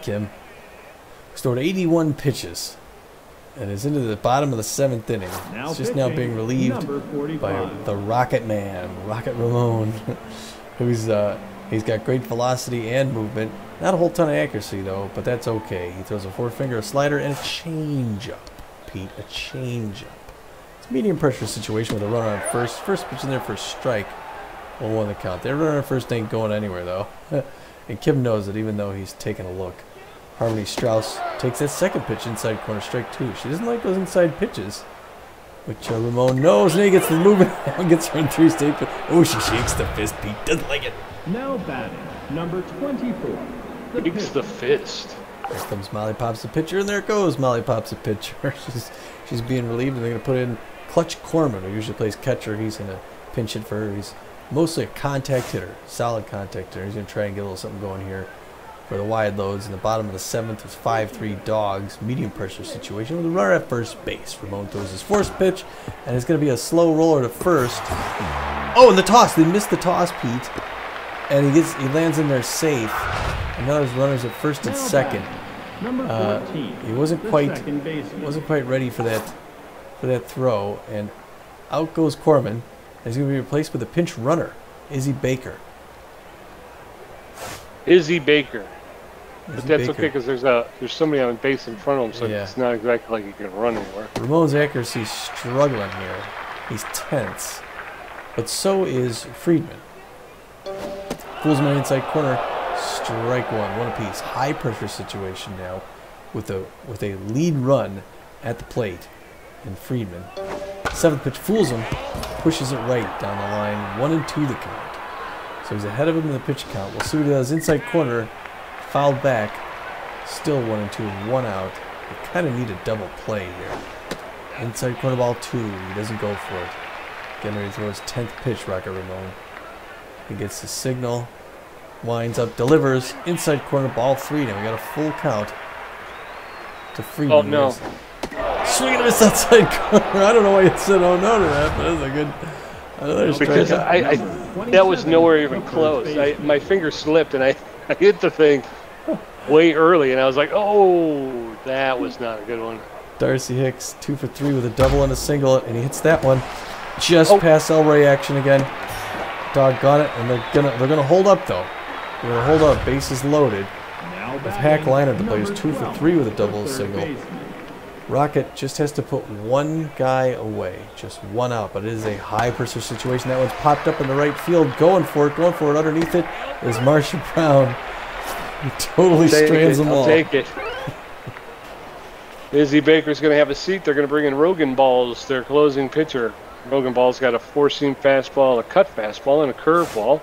Kim. He's thrown 81 pitches and is into the bottom of the 7th inning. It's just now being relieved by the Rocket Man, Rocket Ramon, who's he's got great velocity and movement. Not a whole ton of accuracy though, but that's okay. He throws a 4-finger, a slider, and a changeup. Pete, a changeup. It's a medium pressure situation with a runner on first. First pitch in there for a strike. 1-1 the count. Their runner on first ain't going anywhere though. And Kim knows it even though he's taking a look. Harmony Strauss takes that second pitch inside corner, strike 2. She doesn't like those inside pitches, which Ramon knows, and he gets the movement and gets her in 3 state. But oh, she shakes the fist. Pete doesn't like it. Now batting, number 24. Shakes the fist. Here comes Molly Pops the pitcher, and there it goes. Molly Pops the pitcher. she's being relieved, and they're going to put in Clutch Corman, who usually plays catcher. He's going to pinch hit for her. He's mostly a contact hitter, solid contact hitter. He's going to try and get a little something going here for the Wideloads. In the bottom of the 7th was 5-3 Dogs, medium pressure situation with a runner at first base. Ramon throws his first pitch, and it's going to be a slow roller to first. Oh, and the toss. They missed the toss, Pete. And he lands in there safe. And now there's runners at first and second. He wasn't quite ready for that throw, and out goes Corman. And he's going to be replaced with a pinch runner, Izzy Baker. Izzy Baker. But that's okay because there's somebody on base in front of him, so it's not exactly like he can run anywhere. Ramon's accuracy's struggling here. He's tense. But so is Friedman. Pulls him in the inside corner. Strike 1 apiece. High pressure situation now with a lead run at the plate. And Friedman. 7th pitch fools him. Pushes it right down the line. 1-2 the count. So he's ahead of him in the pitch count. We'll see what he does. Inside corner. Fouled back. Still 1-2. 1 out. We kind of need a double play here. Inside corner ball 2. He doesn't go for it. Getting ready to throw his 10th pitch, Rocket Ramon. He gets the signal. Winds up. Delivers. Inside corner ball 3. Now we got a full count to Friedman. Oh, no. Swinging this outside corner. I don't know why you said oh no to that, but that's a good... Because that was nowhere even close. My finger slipped and I hit the thing way early, and I was like, oh, that was not a good one. Darcy Hicks 2 for 3 with a double and a single, and he hits that one just past Elray action again. Doggone it, and they're gonna hold up though. They're gonna hold up. Bases loaded. With Hack Liner to play is 2 for 3 with a double and single. Rocket just has to put one guy away, just 1 out, but it is a high pressure situation. That one's popped up in the right field, going for it. Underneath it is Marcia Brown. He totally strands them all. I'll take it. Izzy Baker's going to have a seat. They're going to bring in Rogan Balls, their closing pitcher. Rogan Ball's got a 4-seam fastball, a cut fastball, and a curveball.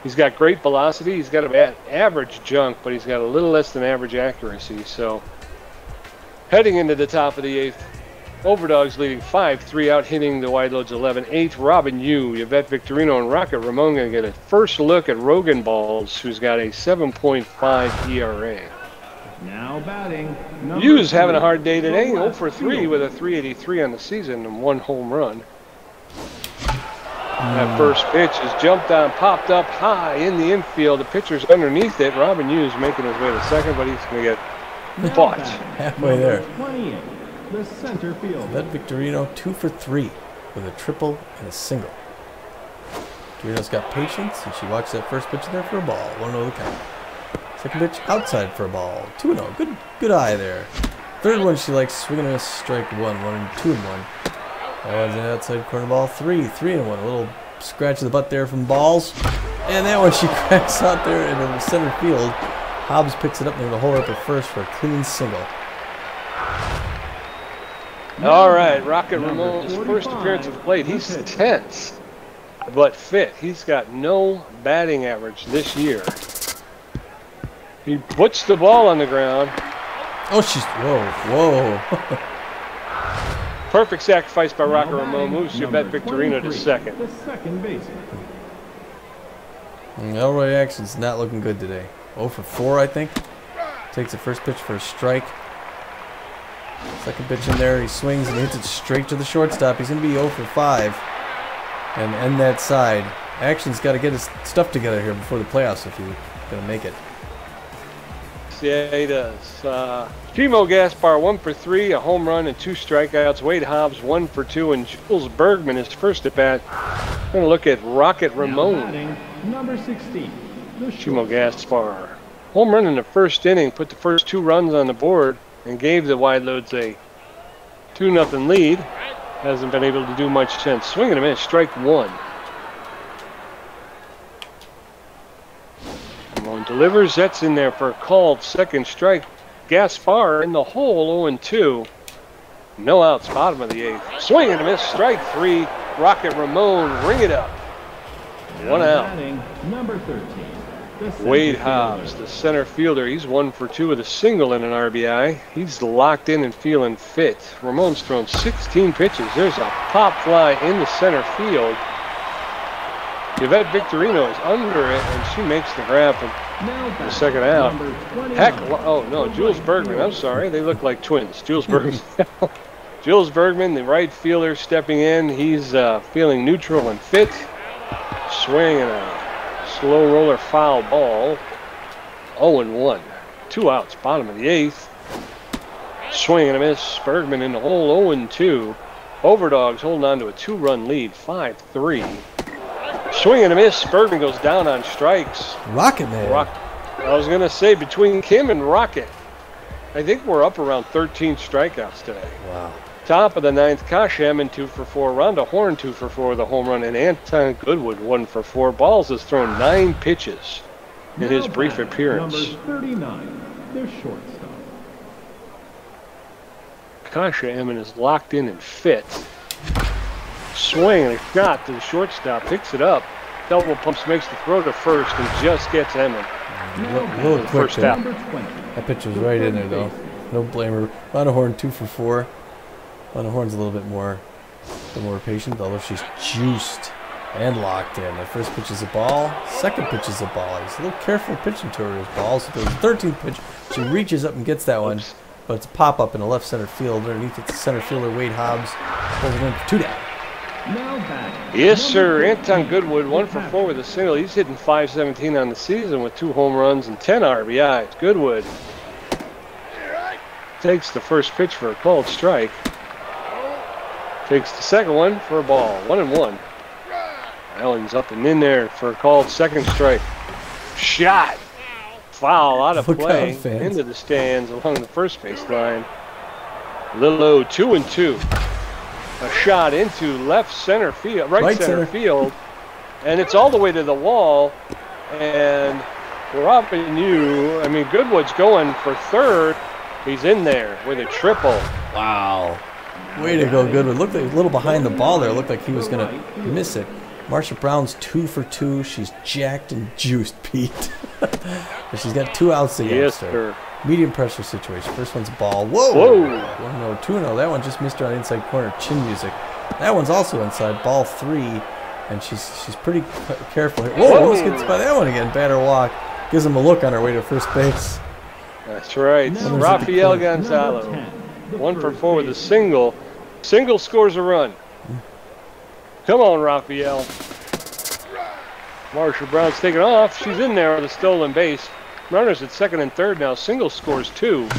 He's got great velocity. He's got an average junk, but he's got a little less than average accuracy. So heading into the top of the 8th, Overdogs leading 5-3 out, hitting the Wideloads 11-8. Robin Yu, Yvette Victorino, and Rocket Ramon going to get a first look at Rogan Balls, who's got a 7.5 ERA. Now batting. Yu's having a hard day today, 0 for 3 with a 383 on the season and 1 home run. That first pitch is jumped on, popped up high in the infield. The pitcher's underneath it. Robin Yu's making his way to second, but he's going to get bought. Halfway there. 28, the center field. Yvette Victorino 2 for 3 with a triple and a single. Victorino's got patience, and she watched that first pitch in there for a ball. 1-0 the count. Second pitch outside for a ball. 2-0. Good eye there. Third one she likes swinging a strike 1. 1-2-1. That one's an outside corner ball 3. 3-1. A little scratch of the butt there from Balls. And that one she cracks out there in the center field. Hobbs picks it up and they're going to hold her up at first for a clean single. All right, Rocket Ramon's first appearance at the plate. He's tense, but fit. He's got no batting average this year. He puts the ball on the ground. Oh, whoa. Perfect sacrifice by Rocket Ramon. Moves Yvette Victorino to second. The second baseman. Elroy Action's not looking good today. 0 for 4, I think. Takes the first pitch for a strike. Second pitch in there, he swings and hits it straight to the shortstop. He's going to be 0 for 5 and end that side. Action's got to get his stuff together here before the playoffs if he's going to make it. Yeah, he does. Chimo Gaspar 1 for 3, a home run and 2 strikeouts. Wade Hobbs 1 for 2, and Jules Bergman his first at bat. We're going to look at Rocket Ramon. Number 16. Chimo Gaspar. Home run in the first inning, put the first 2 runs on the board, and gave the Wideloads a 2-0 lead. Hasn't been able to do much since. Swinging a miss, strike 1. Ramon delivers. That's in there for a called second strike. Gaspar in the hole, 0-2. No outs, bottom of the 8th. Swing and a miss, strike 3. Rocket Ramon, ring it up. 1 out. Number 13. Wade Hobbs, the center fielder. He's 1 for 2 with a single and an RBI. He's locked in and feeling fit. Ramon's thrown 16 pitches. There's a pop fly in the center field. Yvette Victorino is under it, and she makes the grab for the second out. Heck, oh no, Jules Bergman. I'm sorry, they look like twins. Jules Bergman. Jules Bergman, the right fielder, stepping in. He's feeling neutral and fit. Swing and a slow roller foul ball. 0-1. 2 outs, bottom of the 8th. Swing and a miss. Bergman in the hole, 0-2. Overdogs holding on to a 2-run lead, 5-3. Swing and a miss. Bergman goes down on strikes. Rocket Man. I was going to say, between Kim and Rocket, I think we're up around 13 strikeouts today. Wow. Top of the 9th, Kosh Hammond 2 for 4. Rhonda Horn 2 for 4 with a home run. And Anton Goodwood 1 for 4. Balls has thrown 9 pitches in his brief appearance. Number 39, the shortstop. Kosh Hammond is locked in and fit. Swing and a shot to the shortstop. Picks it up. Double pumps, makes the throw to first, and just gets Hammond. A little quick First there. out. That pitch was right in there, though. No blamer. Rhonda Horn 2 for 4. Rhonda Horn's a little bit more patient, although she's juiced and locked in. The first pitch is a ball. Second pitch is a ball. He's a little careful pitching to her balls. So the 13th pitch, she reaches up and gets that one, but it's a pop-up in the left center field. Underneath it's the center fielder, Wade Hobbs. Pulls it in for 2 down. Yes, sir. Anton Goodwood 1 for 4 with a single. He's hitting .517 on the season with 2 home runs and 10 RBIs. Goodwood takes the first pitch for a called strike. Takes the second one for a ball. 1-1. Allen's up and in there for a called second strike. Shot. Foul out of play into the stands along the first base line. Little low, 2-2. A shot into left center field, right center field, and it's all the way to the wall. And Robin, Goodwood's going for third. He's in there with a triple. Wow. Way to go, Goodwood. Looked like a little behind the ball there. Looked like he was going to miss it. Marsha Brown's 2 for 2. She's jacked and juiced, Pete. But she's got 2 outs against her. Medium pressure situation. First one's a ball. Whoa! 1-0, 2-0. That one just missed her on inside corner. Chin music. That one's also inside. Ball 3. And she's pretty careful here. Whoa! Almost gets by that one again. Batter walk. Gives him a look on her way to first base. That's right. Rafael Gonzalo. 1 for 4 with a single. Single scores a run. Come on, Rafael. Marsha Brown's taking off. She's in there with a stolen base. Runners at second and third now. Single scores 2.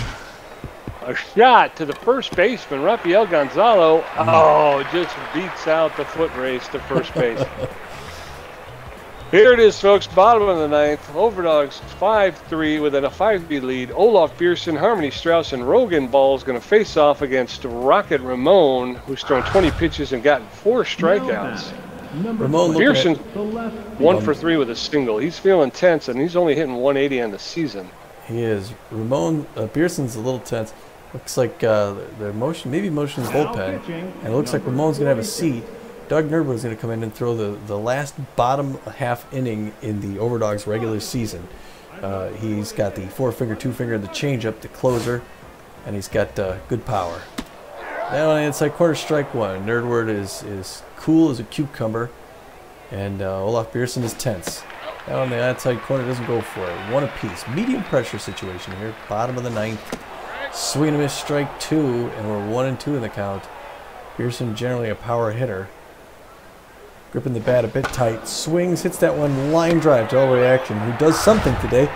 A shot to the first baseman, Rafael Gonzalo. Oh, just beats out the foot race to first base. Here it is, folks. Bottom of the 9th. Overdogs 5-3 with a 5B lead. Olaf Pearson, Harmony Strauss, and Rogan Ball is going to face off against Rocket Ramon, who's thrown 20 pitches and gotten 4 strikeouts. Ramon Pearson 1 for 3 with a single. He's feeling tense, and he's only hitting 180 on the season. He is. Pearson's a little tense. Looks like they're maybe motioning the bullpen, and it looks like Ramon's going to have a seat. Doug Nerdwood is going to come in and throw the last bottom half inning in the Overdogs regular season. He's got the 4-finger, 2-finger, the changeup, the closer, and he's got good power. Now on the inside corner, strike 1. Nerdwood is cool as a cucumber, and Olaf Pearson is tense. That on the outside corner doesn't go for it. One apiece. Medium pressure situation here. Bottom of the ninth. Swing and a miss, strike 2, and we're 1-2 in the count. Pearson generally a power hitter. Gripping the bat a bit tight. Swings, hits that one line drive to all reaction. Who does something today?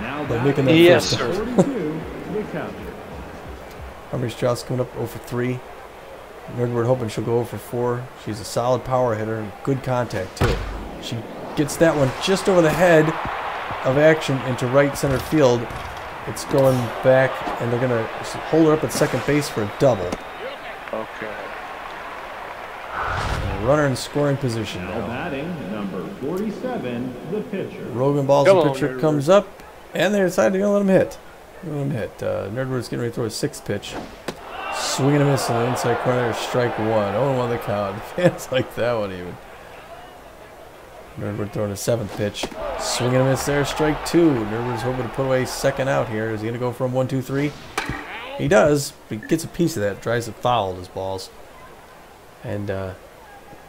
Now By making that yes, first. sir. 42, the catcher. Armory Strauss coming up 0 for 3. Nerdward hoping she'll go 0 for 4. She's a solid power hitter and good contact too. She gets that one just over the head of action into right center field. It's going back, and they're going to hold her up at second base for a double. Okay. A runner in scoring position Now now. batting, number 47, the pitcher. Rogan balls Come the on, pitcher, Nerdward. comes up, and they decide they're going to let him hit. Nerdward's getting ready to throw a 6th pitch. Swing and a miss in the inside corner, strike 1. 0-1 the count. Fans like that one even. Nerdward throwing a 7th pitch. Swing and a miss there, strike 2. Nerdward's hoping to put away second out here. Is he going to go from 1-2-3? He does, but he gets a piece of that. Drives it foul with his balls. And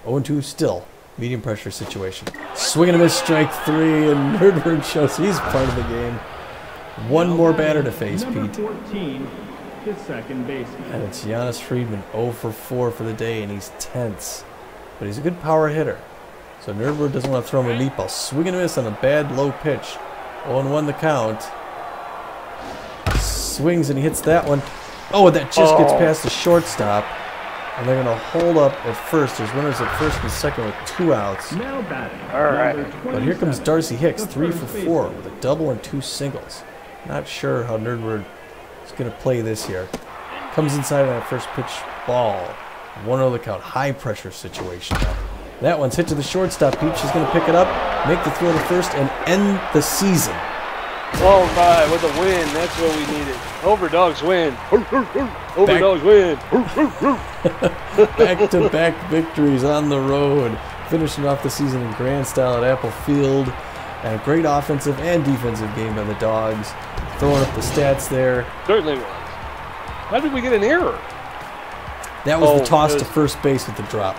0-2 still. Medium pressure situation. Swing and a miss, strike 3. And Nerdward shows he's part of the game. One Now more batting, batter to face, number Pete. 14, the second baseman. And it's Giannis Friedman, 0 for 4 for the day, and he's tense. But he's a good power hitter. So Nerdward doesn't want to throw him a meatball. Swing and a miss on a bad low pitch. 0-1 the count. Swings and he hits that one. Oh, and that just gets past the shortstop. And they're going to hold up at first. There's runners at first and second with 2 outs. Now batting, All right. number But here comes 27, Darcy Hicks, the 3 first for baseman. 4 with a double and 2 singles. Not sure how Nerdward is going to play this here. Comes inside on that first pitch ball. 1-0 the count. High pressure situation now. That one's hit to the shortstop. Peach is going to pick it up, make the throw to first, and end the season. All right, with a win. That's what we needed. Overdogs win. Overdogs win. Back-to-back victories on the road. Finishing off the season in grand style at Apple Field. And a great offensive and defensive game by the Dogs. Throwing up the stats there. Certainly was. How did we get an error? That was the Oh, toss it to was- first base with the drop.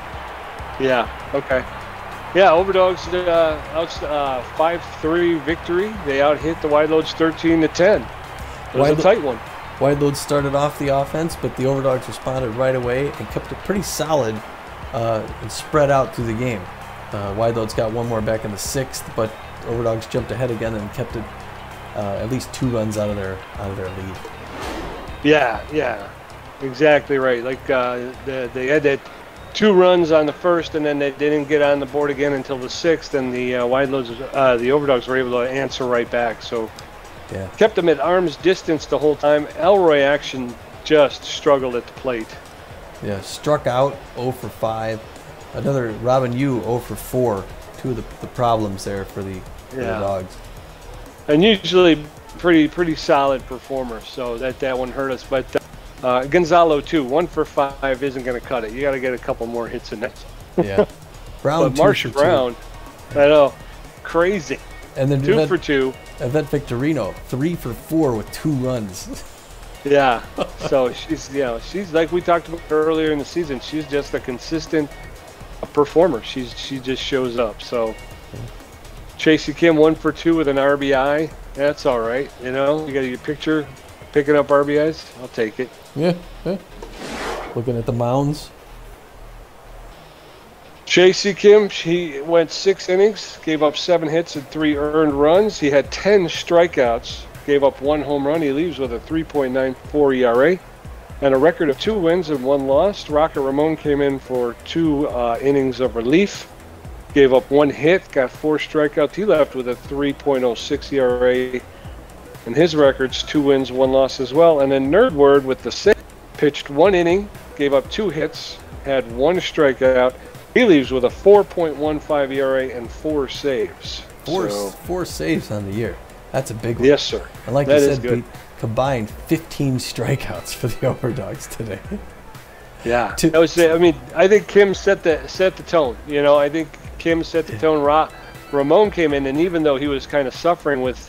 Yeah, okay. Yeah, Overdogs 5-3 victory. They out-hit the Wideloads 13-10. It was a tight one. Wideloads started off the offense, but the Overdogs responded right away and kept it pretty solid and spread out through the game. Wideloads got one more back in the 6th, but Overdogs jumped ahead again and kept it at least 2 runs out of their lead. Yeah, exactly right. Like they had that 2 runs on the first, and then they didn't get on the board again until the 6th, and the the Overdogs were able to answer right back. So Yeah. kept them at arm's distance the whole time. Elroy Action just struggled at the plate. Yeah, struck out 0 for 5. Another Robin Yu 0 for 4. 2 of the problems there for the Dogs. And usually pretty solid performer, so that one hurt us. But Gonzalo too, 1 for 5 isn't going to cut it. You got to get a couple more hits in that. Yeah. Brown But 2 Marsha for 2. Brown, I know, crazy. And then 2 for 2. Yvette Victorino 3 for 4 with 2 runs. Yeah. So she's like we talked about earlier in the season. She's just a consistent performer. She just shows up. So Chasey Kim 1 for 2 with an RBI. That's all right. You know, you got your picture picking up RBIs. I'll take it. Yeah. Looking at the mounds. Chasey Kim, he went 6 innings, gave up 7 hits and 3 earned runs. He had 10 strikeouts, gave up 1 home run. He leaves with a 3.94 ERA and a record of 2 wins and 1 loss. Rocket Ramon came in for 2 innings of relief, gave up 1 hit, got 4 strikeouts. He left with a 3.06 ERA, and his record's 2 wins, 1 loss as well. And then Nerdward with the 6, pitched 1 inning, gave up 2 hits, had 1 strikeout. He leaves with a 4.15 ERA and 4 saves. Four saves on the year. That's a big one. Yes, sir. And like That you is said, good. Pete, combined 15 strikeouts for the Overdogs today. Yeah. That was it. I mean, I think Kim set the tone. You know, I think Kim set the tone. Ramon came in, and even though he was kind of suffering with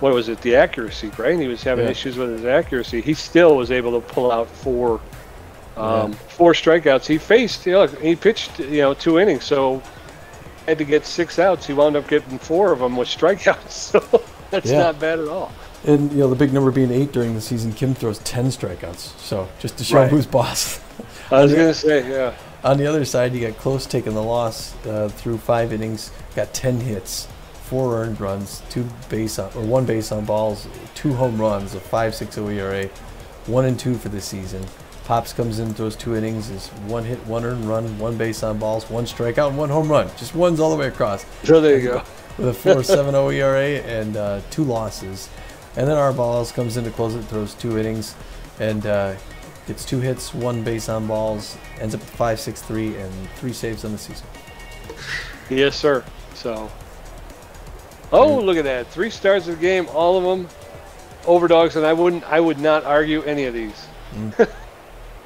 what was it, the accuracy, right? He was having issues with his accuracy. He still was able to pull out 4 strikeouts. He faced, he pitched, 2 innings. So had to get 6 outs. He wound up getting 4 of them with strikeouts. So that's not bad at all. And the big number being 8 during the season, Kim throws 10 strikeouts. So just to show who's boss. I was going to say, yeah. On the other side, you got Close taking the loss through 5 innings, got 10 hits, 4 earned runs, 1 base on balls, 2 home runs, a 5.60 ERA, 1-2 for the season. Pops comes in, throws 2 innings, is 1 hit, 1 earned run, 1 base on balls, 1 strikeout, and 1 home run. Just ones all the way across. So there you go. With a 4.70 ERA and 2 losses. And then Balls comes in to close it, throws 2 innings, and gets 2 hits, 1 base on balls, ends up with 5.63 and 3 saves on the season. Yes, sir. So, look at that! 3 stars of the game, all of them Overdogs, and I would not argue any of these.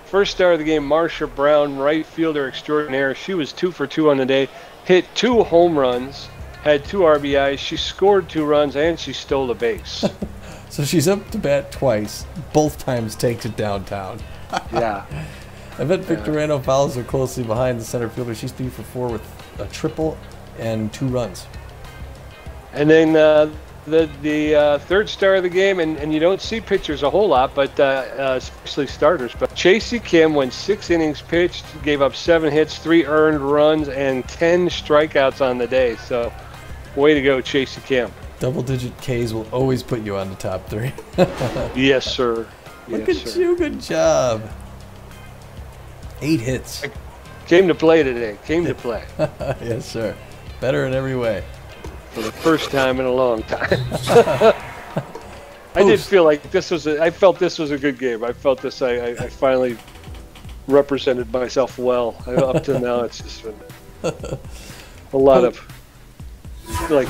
First star of the game, Marsha Brown, right fielder extraordinaire. She was 2 for 2 on the day, hit 2 home runs, had 2 RBIs. She scored 2 runs, and she stole a base. So she's up to bat twice. Both times takes it downtown. Yeah. I bet Victorino follows her closely behind the center fielder. She's 3 for 4 with a triple and 2 runs. And then the third star of the game, and you don't see pitchers a whole lot, but especially starters. But Chasey Kim went 6 innings pitched, gave up 7 hits, 3 earned runs, and 10 strikeouts on the day. So, way to go, Chasey Kim. Double-digit Ks will always put you on the top 3. Yes, sir. Look at you. Good job. 8 hits. Came to play today. Came to play. Yes, sir. Better in every way. For the first time in a long time. I did feel like this was I felt this was a good game. I felt this. I finally represented myself well. Up to now, it's just been a lot of like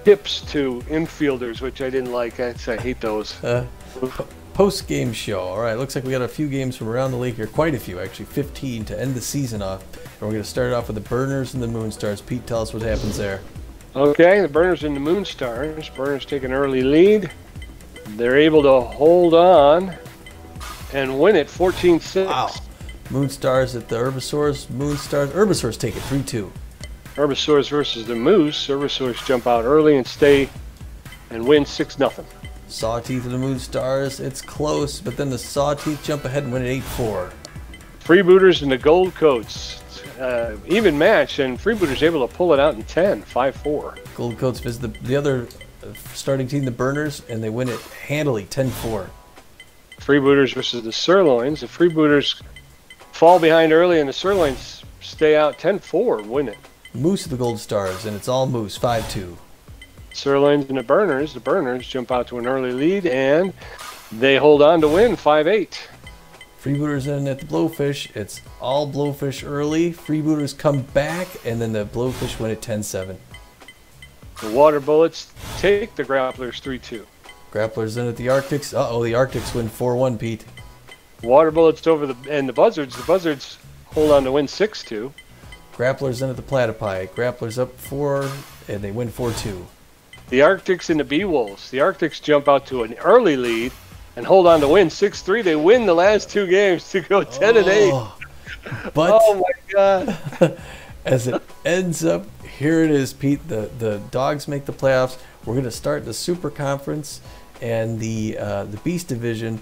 tips to infielders, which I didn't like. I hate those. Post-game show. All right, looks like we got a few games from around the league here. Quite a few, actually. 15 to end the season off. And we're going to start it off with the Burners and the Moonstars. Pete, tell us what happens there. Okay, the Burners and the Moonstars. Burners take an early lead. They're able to hold on and win it 14-6. Wow. Moonstars at the Herbivores. Herbivores take it 3-2. Herbivores versus the Moose. Herbivores jump out early and stay and win 6-0. Sawteeth and the Moonstars. It's close, but then the Sawteeth jump ahead and win it 8-4. Freebooters and the Gold Coats. Even match, and Freebooters able to pull it out in 5-4. Gold Coats visit the other starting team, the Burners, and they win it handily, 10-4. Freebooters versus the Sirloins. The Freebooters fall behind early, and the Sirloins stay out 10-4 and win it. Moose of the Gold Stars, and it's all Moose, 5-2. Sirloins and the Burners jump out to an early lead, and they hold on to win 5-8. Freebooters in at the Blowfish. It's all Blowfish early. Freebooters come back, and then the Blowfish win at 10-7. The Water Bullets take the Grapplers 3-2. Grapplers in at the Arctics. Uh-oh, the Arctics win 4-1, Pete. Water Bullets over the Buzzards. The Buzzards hold on to win 6-2. Grapplers in at the Platypi. Grapplers up 4, and they win 4-2. The Arctics and the Bee-Wolves. The Arctics jump out to an early lead and hold on to win 6-3. They win the last 2 games to go 10-8. But oh my God! As it ends up, here it is, Pete. The Dogs make the playoffs. We're going to start the Super Conference and the Beast Division.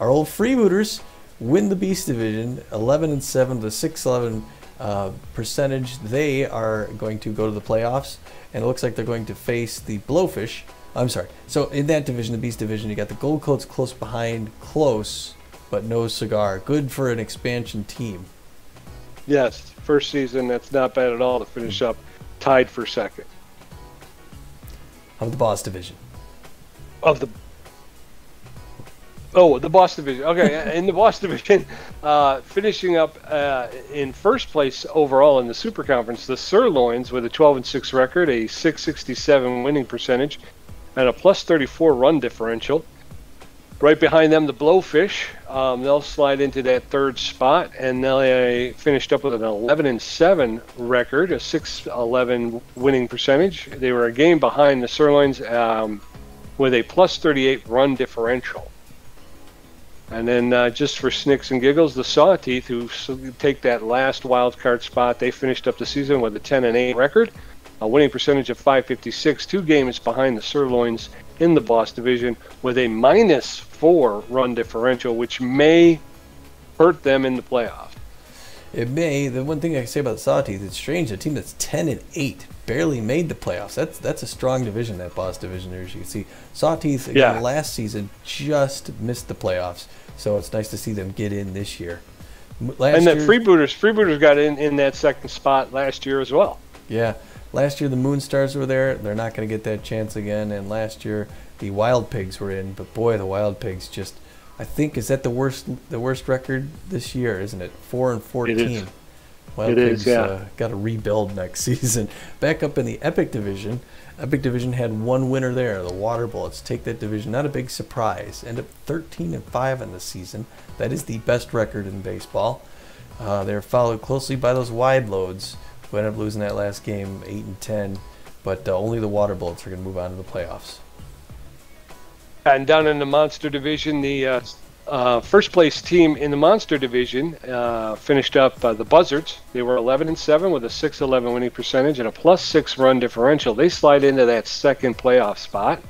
Our old Freebooters win the Beast Division, 11-7 to 6-11 percentage. They are going to go to the playoffs, and it looks like they're going to face the Blowfish. I'm sorry. So in that division, the Beast Division, you got the Gold Coats close behind, close, but no cigar. Good for an expansion team. Yes, first season, that's not bad at all to finish up tied for second. How about the Boss Division? The Boss Division. Okay, in the Boss Division, finishing up in first place overall in the Super Conference, the Sirloins with a 12-6 record, a 667 winning percentage, and a +34 run differential. Right behind them, the Blowfish. They'll slide into that third spot, and they finished up with an 11-7 record, a 611 winning percentage. They were a game behind the Sirloins with a +38 run differential. And then just for snicks and giggles, the Sawteeth, who take that last wild card spot, they finished up the season with a 10-8 record, a winning percentage of .556, 2 games behind the Sirloins in the Boss division with a -4 run differential, which may hurt them in the playoffs. It may. The one thing I can say about the Sawteeth, it's strange. A team that's 10-8 barely made the playoffs. That's a strong division, that Boss division there. As you can see, Sawteeth again last season just missed the playoffs, so it's nice to see them get in this year. And the Freebooters got in that second spot last year as well. Yeah, last year the Moonstars were there. They're not going to get that chance again. And last year the Wild Pigs were in, but boy, the Wild Pigs just. I think, is that the worst record this year, isn't it? 4-14. It is. Wild Pigs got to rebuild next season. Back up in the Epic division. Epic division had one winner there. The Water Bullets take that division. Not a big surprise. End up 13-5 in the season. That is the best record in baseball. They're followed closely by those Wideloads, who ended up losing that last game 8-10. But only the Water Bullets are going to move on to the playoffs. And down in the Monster Division, the first place team in the Monster Division finished up the Buzzards. They were 11-7 with a .611 winning percentage and a +6 run differential. They slide into that second playoff spot.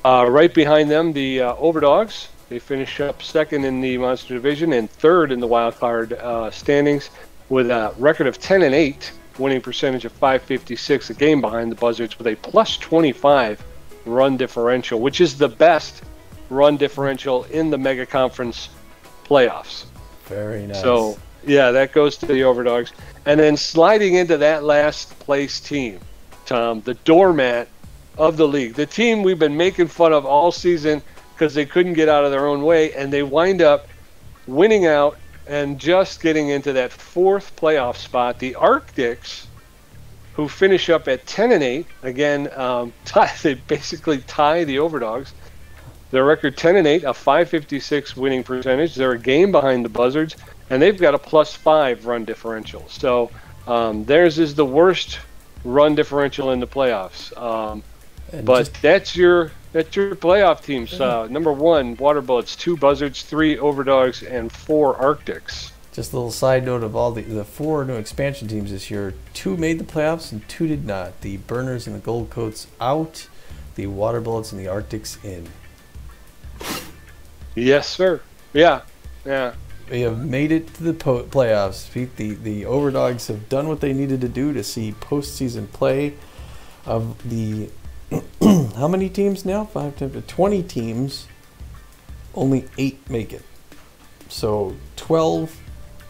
Right behind them, the Overdogs. They finish up second in the Monster Division and third in the wild card standings with a record of 10-8, winning percentage of .556, a game behind the Buzzards with a +25 run differential, which is the best run differential in the Mega Conference playoffs. Very nice. So, yeah, that goes to the Overdogs. And then sliding into that last place team, Tom, the doormat of the league, the team we've been making fun of all season because they couldn't get out of their own way, and they wind up winning out and just getting into that fourth playoff spot, the Arctics, who finish up at 10-8. Again, they basically tie the Overdogs. Their record 10-8, a .556 winning percentage. They're a game behind the Buzzards, and they've got a +5 run differential. So theirs is the worst run differential in the playoffs. But that's your playoff teams. Number 1, Water Bullets, 2 Buzzards, 3 Overdogs, and 4 Arctics. Just a little side note of all the 4 new expansion teams this year, 2 made the playoffs and 2 did not. The Burners and the Gold Coats out, the Water Bullets and the Arctics in. Yes, sir. Yeah. They have made it to the playoffs. The Overdogs have done what they needed to do to see postseason play. Of the how many teams now? 5, 10, 20 teams. Only 8 make it. So 12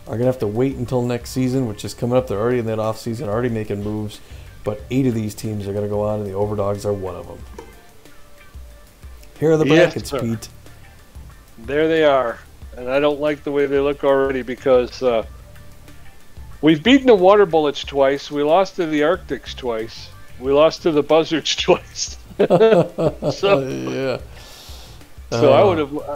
are going to have to wait until next season, which is coming up. They're already in that off season, already making moves. But 8 of these teams are going to go on, and the Overdogs are one of them. Here are the brackets, yes, Pete. There they are. And I don't like the way they look already because we've beaten the Water Bullets twice. We lost to the Arctics twice. We lost to the Buzzards twice. Yeah. So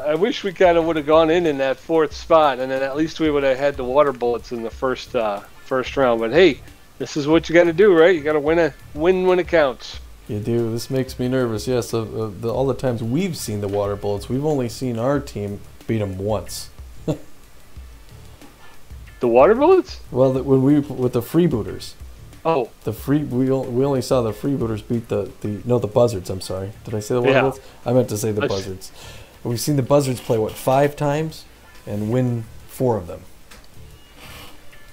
I wish we kind of would have gone in that fourth spot, and then at least we would have had the Water Bullets in the first round. But hey, this is what you got to do, right? You got to win when it counts. You do. This makes me nervous. Yes, all the times we've seen the Water Bullets, we've only seen our team beat them once. The Water Bullets? Well, with the Freebooters. Oh, we only saw the Freebooters beat the Buzzards. I'm sorry. Did I say the Water Bullets? I meant to say the Buzzards. We've seen the Buzzards play 5 times and win 4 of them.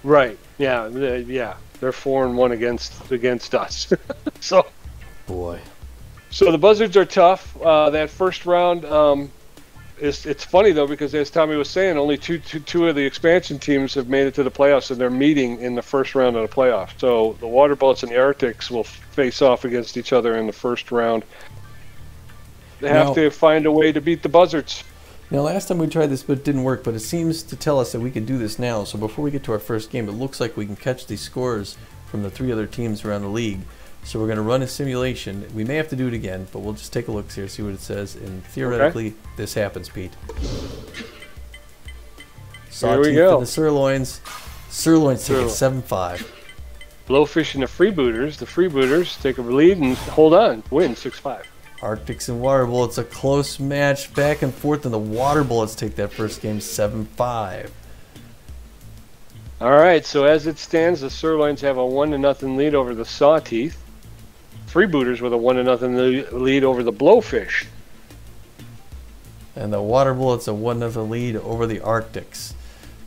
Right. Yeah. They're 4-1 against us. So. Boy. So the Buzzards are tough. That first round. It's funny though because as Tommy was saying, only two of the expansion teams have made it to the playoffs, and they're meeting in the first round of the playoffs. So the Water Bullets and the Arctics will face off against each other in the first round. They have to find a way to beat the Buzzards. Now, last time we tried this, but it didn't work. But it seems to tell us that we can do this now. So before we get to our first game, it looks like we can catch the scores from the 3 other teams around the league. So we're going to run a simulation. We may have to do it again, but we'll just take a look here, see what it says. And theoretically, this happens, Pete. Here we go. To the Sirloins. Sirloins take it 7-5. Blowfish and the Freebooters. The Freebooters take a lead and hold on, win 6-5. Arctics and Water Bullets, a close match, back and forth, and the Water Bullets take that first game 7-5. All right, so as it stands, the Sirloins have a 1-0 lead over the Sawteeth. Freebooters with a 1-0 lead over the Blowfish. And the Water Bullets a 1-0 lead over the Arctics,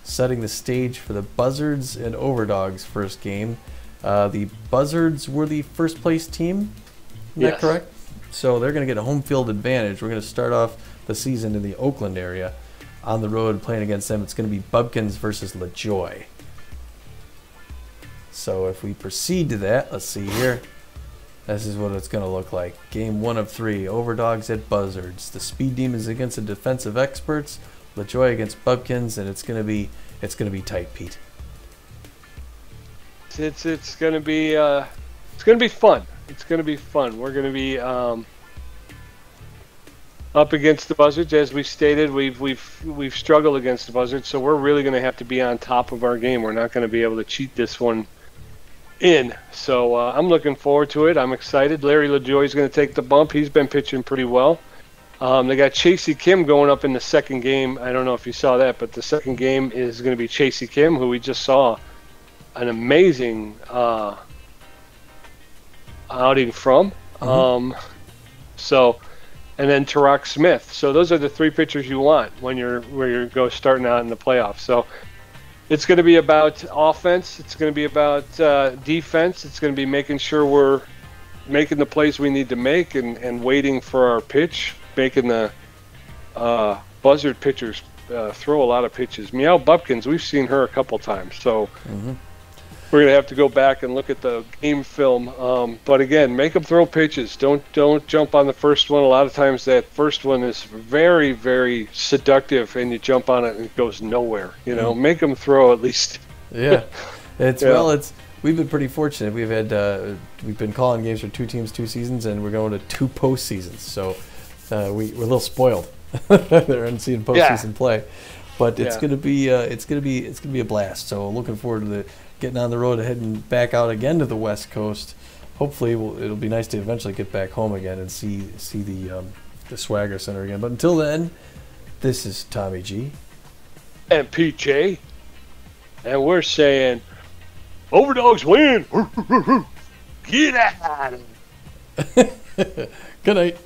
setting the stage for the Buzzards and Overdogs first game. The Buzzards were the first place team, is that correct? So they're going to get a home field advantage. We're going to start off the season in the Oakland area on the road playing against them. It's going to be Bubkins versus LaJoy. So if we proceed to that, let's see here. This is what it's going to look like. Game 1 of 3, Overdogs at Buzzards. The Speed Demons against the Defensive Experts, LaJoy against Bubkins, and it's going to be tight, Pete. It's going to be fun. It's going to be fun. We're going to be up against the Buzzards, as we stated. We've struggled against the Buzzards, so we're really going to have to be on top of our game. We're not going to be able to cheat this one in. So I'm looking forward to it. I'm excited. Larry LaJoy is going to take the bump. He's been pitching pretty well. They got Chasey Kim going up in the second game. I don't know if you saw that, but the second game is going to be Chasey Kim, who we just saw an amazing outing from. And then Tarak Smith. So those are the three pitchers you want when you're starting out in the playoffs. So it's going to be about offense. It's going to be about defense. It's going to be making sure we're making the plays we need to make and waiting for our pitch, making the Buzzard pitchers throw a lot of pitches. Meow Bubkins, we've seen her a couple times. So we're going to have to go back and look at the game film. But again, make them throw pitches. Don't jump on the first one. A lot of times that first one is very, very seductive, and you jump on it and it goes nowhere. You know, make them throw at least. Yeah, we've been pretty fortunate. We've been calling games for 2 teams, 2 seasons, and we're going to 2 postseasons. So we're a little spoiled there and seeing postseason play. But it's gonna be a blast. So looking forward to getting on the road and heading back out again to the West Coast. Hopefully it'll be nice to eventually get back home again and see the Swagger Center again. But until then, this is Tommy G. And PJ. And we're saying, Overdogs win! Get out! Good night.